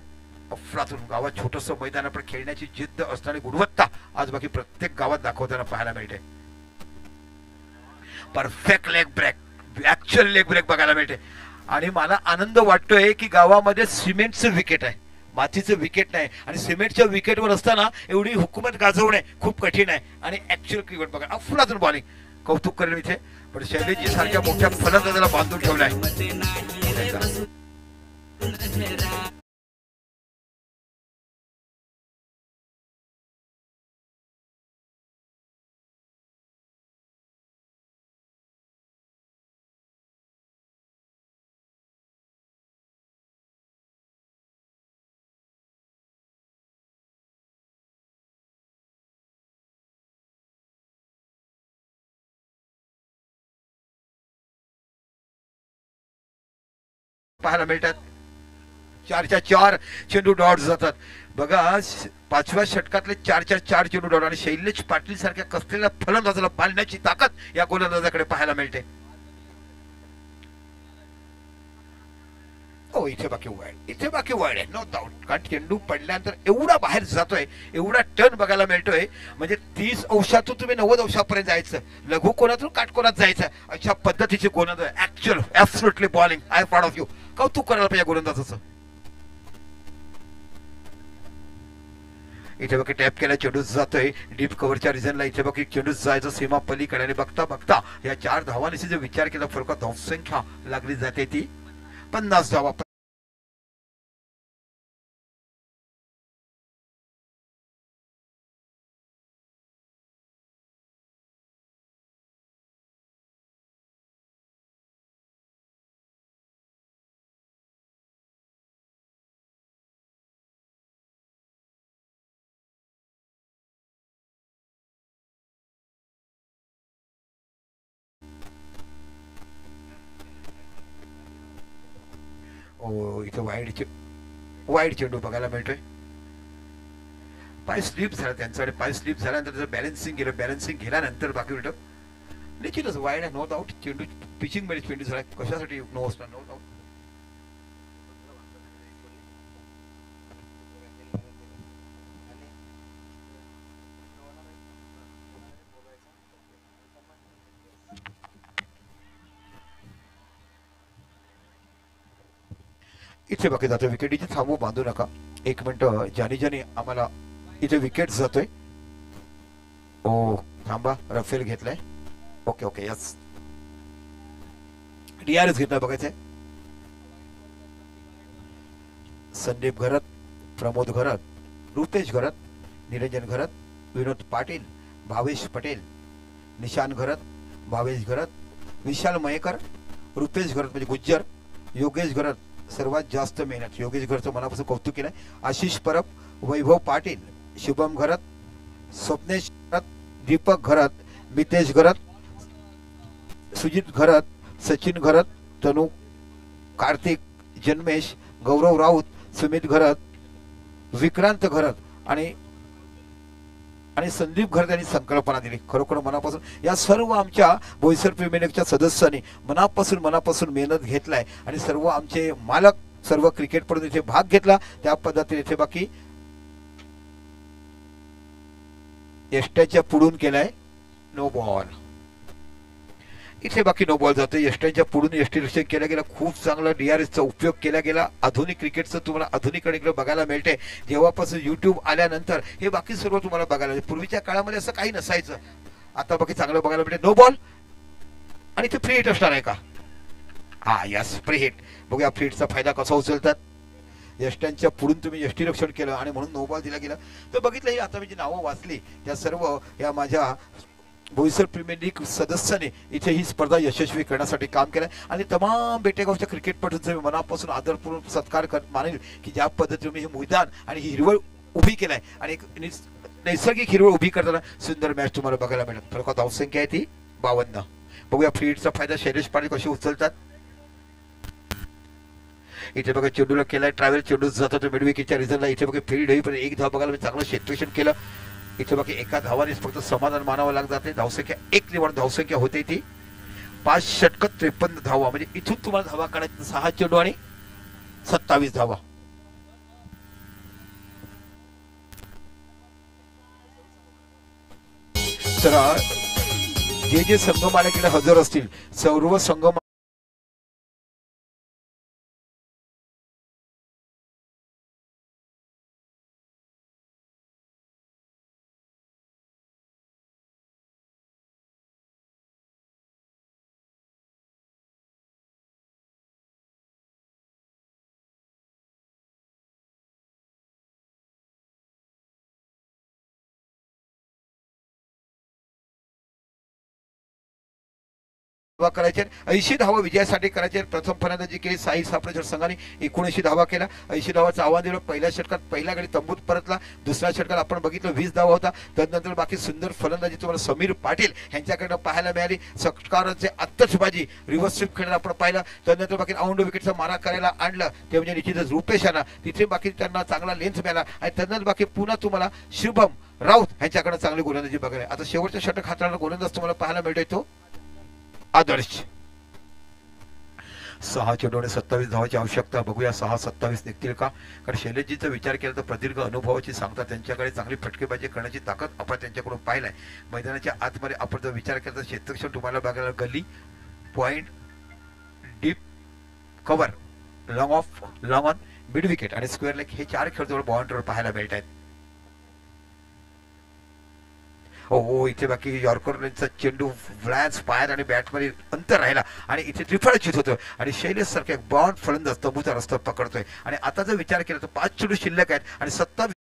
Speaker 2: अफलातून गावात छोटस मैदान पण खेळण्याची जिद्द असणारी गुणवत्ता आज बाकी प्रत्येक गावात दाखवताना पाहायला मिळते. Perfect leg break, actual leg break बघायला मिळते. आणि मला आनंद वाटतोय की गावामध्ये सिमेंटचं विकेट आहे, मातीचं विकेट नाही. आणि सिमेंटच्या विकेटवर असताना एवढी हुकूमत गाजवणे खूप कठीण आहे. आणि ऍक्च्युअल क्रिकेट बघा, अफलातून बॉलिंग कौतुक करेल इथे. पण शैलेशजी सारख्या मोठ्या फलंदाजाला बांधून ठेवलाय. पाहायला मिळतात. 4च्या 4 चेंडू डॉट जातात बघा. 5व्या षटकातले 4 चेंडू डॉट. आणि शैलेश पाटील सारख्या कसलेल्या फलंदाजाला बांधण्याची ताकद या गोलंदाजाकडे पाहायला मिळते. हो इथे बाकी वाईड, इथे बाकी वाईड आहे नो डाऊट. कारण चेंडू पडल्यानंतर एवढा बाहेर जातोय, एवढा टर्न बघायला मिळतोय. म्हणजे 30 अंशातून तुम्ही 90 अंशापर्यंत जायचं, लघु कोणातून काटकोनात जायचं, अशा पद्धतीचे गोलंदाज. Actual absolutely bowling. I proud of you. कौतुक करायला पाहिजे गोलंदाजाचं. इथे बघा टॅप केला, चेंडू जातोय डीप कव्हरच्या रिझनला. इथे बघा चेंडू जायचं सीमा पलीकडे. आणि बघता बघता या 4 धावांनी जर विचार केला फरक धावसंख्या लागली जाते ती 50 धावा. इथे वाईड चेंडू बघायला मिळतोय. पाय स्लिप झाला त्यांचा. आणि पाय स्लिप झाल्यानंतर त्याचं बॅलन्सिंग गेलं. बॅलन्सिंग गेल्यानंतर बाकी उलट निश्चितच वाईड आहे नो डाऊट. चेंडू पिचिंग मध्ये चेंडू झाला, कशासाठी नो असणार नो डाऊट. इथे बाकी जातोय विकेट. इथे थांबू, बांधू नका. 1 मिनिट. ज्याने आम्हाला इथे विकेट जातोय. ओ थांबा, रफेल घेतलाय. ओके ओके यस, डीआरएस घेतलाय बघायचंय. संदीप घरत, प्रमोद घरत, रुपेश घरत, निरंजन घरत, विनोद पाटील, भावेश पटेल, निशान घरत, भावेश घरत, विशाल मयेकर, रुपेश घरत म्हणजे गुज्जर, योगेश घरत. सर्वात जास्त मेहनत योगेश घरचं मनापासून कौतुक केलंय. आशिष परब, वैभव पाटील, शुभम घरत, स्वप्नेश घरत, दीपक घरत, मितेश घरत, सुजित घरत, सचिन घरत, तनु, कार्तिक, जन्मेश, गौरव राऊत, सुमित घरत, विक्रांत घरत आणि संदीप घरत यांनी संकल्पना दिली. खरोखर मनापासून या सर्व आमच्या बोईसर प्रीमियरच्या सदस्यांनी मनापासून मेहनत घेतलाय. आणि सर्व आमचे मालक, सर्व क्रिकेटपटून इथे भाग घेतला. त्या पद्धतीने इथे बाकी यष्ट्याच्या पुढून केलाय नो बॉल. इथे बाकी नो बॉल जातोय. यष्ट्यांच्या पुढून यष्टीरक्षण केला गेला. खूप चांगला डीआरएसचा उपयोग केला गेला. आधुनिक क्रिकेटचं तुम्हाला आधुनिककडे बघायला मिळते. जेव्हापासून युट्यूब आल्यानंतर हे बाकी सर्व तुम्हाला बघायला मिळते. पूर्वीच्या काळामध्ये असं काही नसायचं. आता बाकी चांगलं बघायला मिळते. No ball. आणि इथे फ्री हिट असणार आहे का? हा यस, फ्री हिट. बघूया फ्री हिटचा फायदा कसा उचलतात. यष्ट्यांच्या पुढून तुम्ही यष्टीरक्षण केलं आणि म्हणून नो बॉल दिला गेला. तर बघितलं, ही आता मी जी नावं वाचली त्या सर्व या माझ्या बोईसर प्रीमियर लीग सदस्याने इथे ही स्पर्धा यशस्वी करण्यासाठी काम केलं आणि तमाम बेटेगावच्या क्रिकेटपटूंचा मी मनापासून आदरपूर्वक सत्कार मानेल की ज्या पद्धतीने मी हे मैदान आणि ही हिरवळ उभी केलाय आणि एक नैसर्गिक हिरवळ उभी करताना सुंदर मॅच तुम्हाला बघायला मिळत. फरक धावसंख्या आहे ती 52. बघूया फ्रीडचा फायदा शैलेश पाटील कसे उचलतात. इथे बघा चेंडूला केलाय ट्रॅव्हल, चेंडू जातो तो मिडविकेटच्या रिझल्टला. इथे बघा फील्ड होईपर्यंत एक धाव बघायला चांगलं क्षेत्ररक्षण केलं. इथे बघा एका धावानेच फक्त समाधान मानावं लागत जाते. धावसंख्या 1 निवड धावसंख्या होते ती 5 षटक 53 धावा. म्हणजे इथून तुम्हाला धावा काढायचं 6 चेंडू आणि 27 धावा. तर जे संघ मालकीकडे हजर असतील सर्व संघ करायचे. 80 धावा विजयासाठी करायचे. प्रथम फलंदाजी केली साई सापळेकर संघाने 79 धावा केला. 80 धावाचं आव्हान दिलं. पहिल्या षटकात पहिल्या गडी तंबूत परतला. दुसऱ्या षटकात आपण बघितलं 20 धावा होता. त्यानंतर बाकी सुंदर फलंदाजी तुम्हाला समीर पाटील यांच्याकडनं पाहायला मिळाली. षटकारांचे आत्ताचबाजी रिव्हर्स स्वीप खेळायला आपण पाहिलं. त्यानंतर बाकी राऊंड विकेटचा मारा करायला आणलं ते म्हणजे निश्चितच रुपेशाना. तिथे बाकी त्यांना चांगला लेन्थ मिळाला आणि त्यानंतर बाकी पुन्हा तुम्हाला शुभम राऊत यांच्याकडे चांगली गोलंदाजी बघायला. आता शेवटच्या षटक हाताळणारा गोलंदाज तुम्हाला पाहायला मिळतोय तो आदर्श. 6 चेंडू आणि 27 धावाची आवश्यकता. बघूया 6-27 निघतील का. कारण शैलेशजीचा विचार केला तर प्रदीर्घ अनुभवाची सांगता त्यांच्याकडे चांगली फटकेबाजी करण्याची ताकद आपण त्यांच्याकडून पाहिलाय. मैदानाच्या आतमध्ये आपण जर विचार केला तर क्षेत्ररक्षण तुम्हाला बघायला गल्ली point deep cover long of long on mid wicket आणि स्क्वेअर लेग हे 4 खेळ जवळ बाउंड्रीवर पाहायला मिळत आहेत. हो इथे बाकी यॉर्करचा चेंडू फ्लॅन्स पायात आणि बॅटमध्ये अंतर राहिला आणि इथे त्रिफळाचित होतं आणि शैलेश सारखा एक बॉन्ड फलंदाज तंबूचा रस्ता पकडतोय. आणि आता जर विचार केला तर 5 चेंडू शिल्लक आहेत आणि 27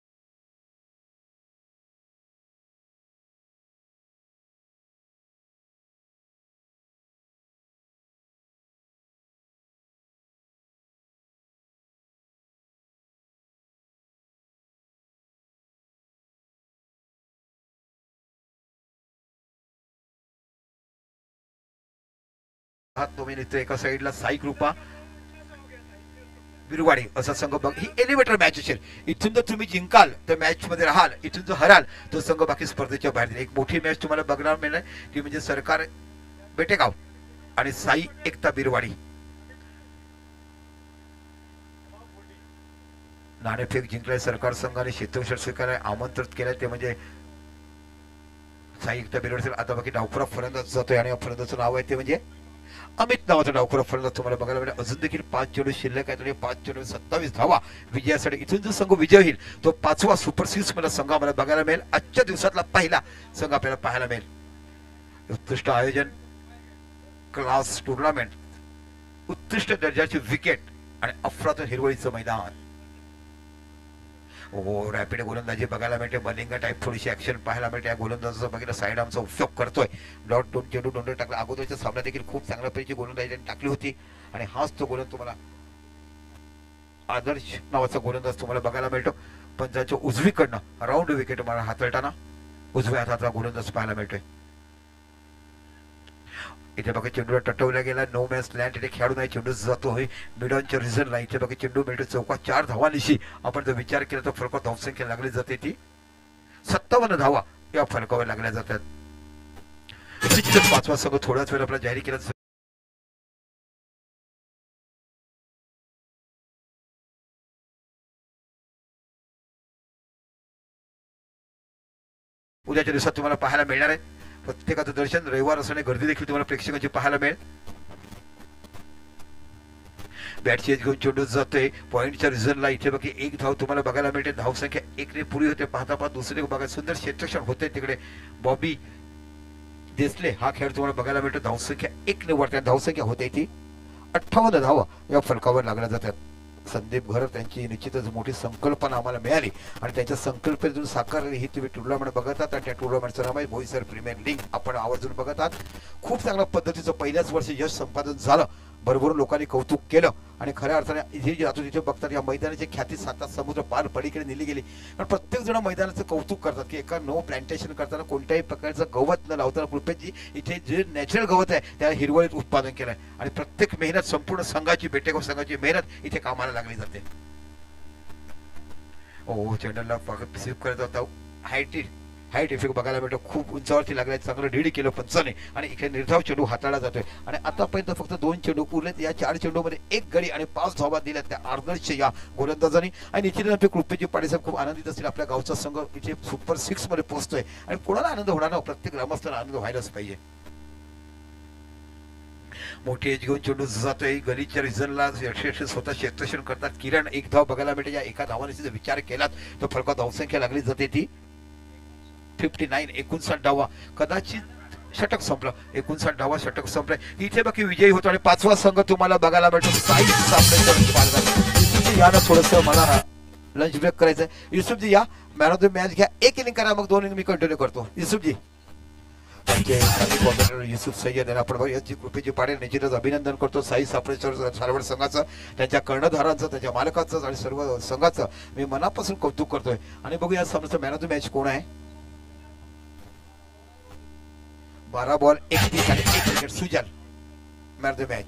Speaker 2: दोमिनित एका साईडला साई कृपा बिरवाडी असा संघ बघ. ही एलिव्हेटर मॅच असेल. इथून जर तुम्ही जिंकाल तर मॅच मध्ये राहाल. इथून जर हराल तर संघ बाकी स्पर्धेच्या बाहेर. एक मोठी मॅच तुम्हाला बघणार मिळणार ती म्हणजे सरकार बेटेगाव आणि साई एकता बिरवाडी. नाणेफेक जिंकलाय सरकार संघाने. क्षेत्ररक्षण स्वीकारायला आमंत्रित केलंय ते म्हणजे साई एकता बिरवाडी. आता बाकी डावखुरा फलंदाज जातोय आणि फलंदाजचं नाव आहे ते म्हणजे अमित नावाचा डावखुरा फलंदाज तुम्हाला बघायला मिळेल. अजून देखील 5 चेंडू शिल्लक आहेत आणि 5 चेंडू 27 धावा विजयासाठी. इथून जो संघ विजय होईल तो 5वा सुपर 6 मला संघ आम्हाला बघायला मिळेल. आजच्या दिवसातला पहिला संघ आपल्याला पाहायला मिळेल. उत्कृष्ट आयोजन, क्लास टुर्नामेंट, उत्कृष्ट दर्जाची विकेट आणि अफरातून हिरवळीचं मैदान. हो रॅपिड गोलंदाजी बघायला मिळते. मलिंगा टाईप थोडीशी ऍक्शन पाहायला मिळते. या गोलंदाजाचा बघितलं साईड आमचा उपयोग करतोय. डॉट 2 चेंडू 2 टाकला. अगोदरच्या सामन्यात देखील खूप चांगल्या पैकी गोलंदाजी टाकली होती आणि हाच तो गोलंदाज तुम्हाला आदर्श नावाचा गोलंदाज तुम्हाला बघायला मिळतो. पंजाच्या उजवीकडनं राऊंड विकेट मारा हाताळताना उजव्या हाताचा गोलंदाज पाहायला मिळतोय. इथे बघा चेंडूला टटवला गेला. No match land. इथे खेळाडू नाही. चेंडू जातोय मिडॉनच्या रिझनला. इथे बघा चेंडू मिळतो चौकात 4 धावांनिशी. आपण जर विचार केला तर फरकावर धावसंख्या लागली जाते ती 57 धावा या फरकावर लागल्या जातात. 5वा संघ थोड्याच वेळ आपला जाहीर केला. उद्याच्या दिवसात तुम्हाला पाहायला मिळणार आहे. प्रत्येकाचं दर्शन रविवार असणे गर्दी देखील तुम्हाला प्रेक्षकांची पाहायला मिळेल. बॅटची घेऊन चेंडू जातोय पॉइंटच्या रिझनला. इथे बाकी 1 धाव तुम्हाला बघायला मिळते. धावसंख्या 1 ने पुरी होते. पाहता पाहता दुसरे बघा सुंदर क्षेत्ररक्षण होते तिकडे. बॉबी देसले हा खेळ तुम्हाला बघायला मिळतो. धावसंख्या 1 ने वरते. धावसंख्या होते ती 58 धावा या फलकावर लागल्या जातात. संदीप घर त्यांची निश्चितच मोठी संकल्पना आम्हाला मिळाली आणि त्यांच्या संकल्पनेतून साकारलेली ही तुम्ही टुर्नामेंट बघत आहात आणि त्या टुर्नामेंटचं नाव आहे बोईसर प्रीमियर लीग. आपण आवर्जून बघत आहात. खूप चांगल्या पद्धतीचं पहिल्याच वर्षी यश संपादन झालं. भरभरून लोकांनी कौतुक केलं आणि खऱ्या अर्थाने इथे जे आता तिथे बघतात या मैदानाची ख्याती साता समुद्र पार पलीकडे नेली गेली. कारण प्रत्येक जण मैदानाचं कौतुक करतात की एका नो प्लांटेशन करताना कोणत्याही प्रकारचं गवत न लावताना कृपेची इथे जे नॅचरल गवत आहे त्या हिरवळीत उत्पादन केलं आहे आणि प्रत्येक मेहनत संपूर्ण संघाची बेटेगाव संघाची मेहनत इथे कामाला लागली जाते. ओ चॅनलला स्वीप करत होता हाईट इफेक्ट बघायला मिळतो. खूप उंचावरती लागलाय. चांगलं लीड केलं पंचाने आणि इथे निर्धाव चेंडू हाताळला जातोय आणि आतापर्यंत फक्त 2 चेंडू उरलेत. या 4 चेंडूमध्ये 1 गडी आणि 5 धावा दिल्यात त्या आर्नल्डच्या या गोलंदाजांनी आणि निश्चितच आपले कृपेजी पाडेसाहेब खूप आनंदित असतील. आपल्या गावचा संघ इथे सुपर 6 मध्ये पोहोचतोय आणि कोणाला आनंद होणार ना, प्रत्येक ग्रामस्थांना आनंद व्हायलाच पाहिजे. मोठी एज घेऊन चेंडू जातोय गलीच्या रिझनला स्वतः क्षेत्ररक्षण करतात. किरण 1 धाव बघायला मिळते. या एका धावाने जर विचार केलात तर फलका धावसंख्या लागली जाते ती 59. 59 धावा. कदाचित षटक संपलं. 59 धावा षटक संपलंय. इथे बाकी विजयी होतो आणि 5वा संघ तुम्हाला बघायला मिळतो साई सापडे. या ना थोडस मला लंच ब्रेक करायचंय. युसुफजी या मॅन ऑफ द मॅच घ्या. 1 इनिंग करा मग 2 इनिंग मी कंटिन्यू करतो. युसुफजी युसुफ सय्यद आपण याची कृपेची पाडे निश्चितच अभिनंदन करतो. साई सापळेश्वर सारवड संघाचं, त्यांच्या कर्णधारांचं, त्यांच्या मालकाचं आणि सर्व संघाचं मी मनापासून कौतुक करतोय. आणि बघूया सामन्याचं मॅन ऑफ द मॅच कोण आहे. 12 बॉल 31 आणि 1 wicket Sujal man of the match.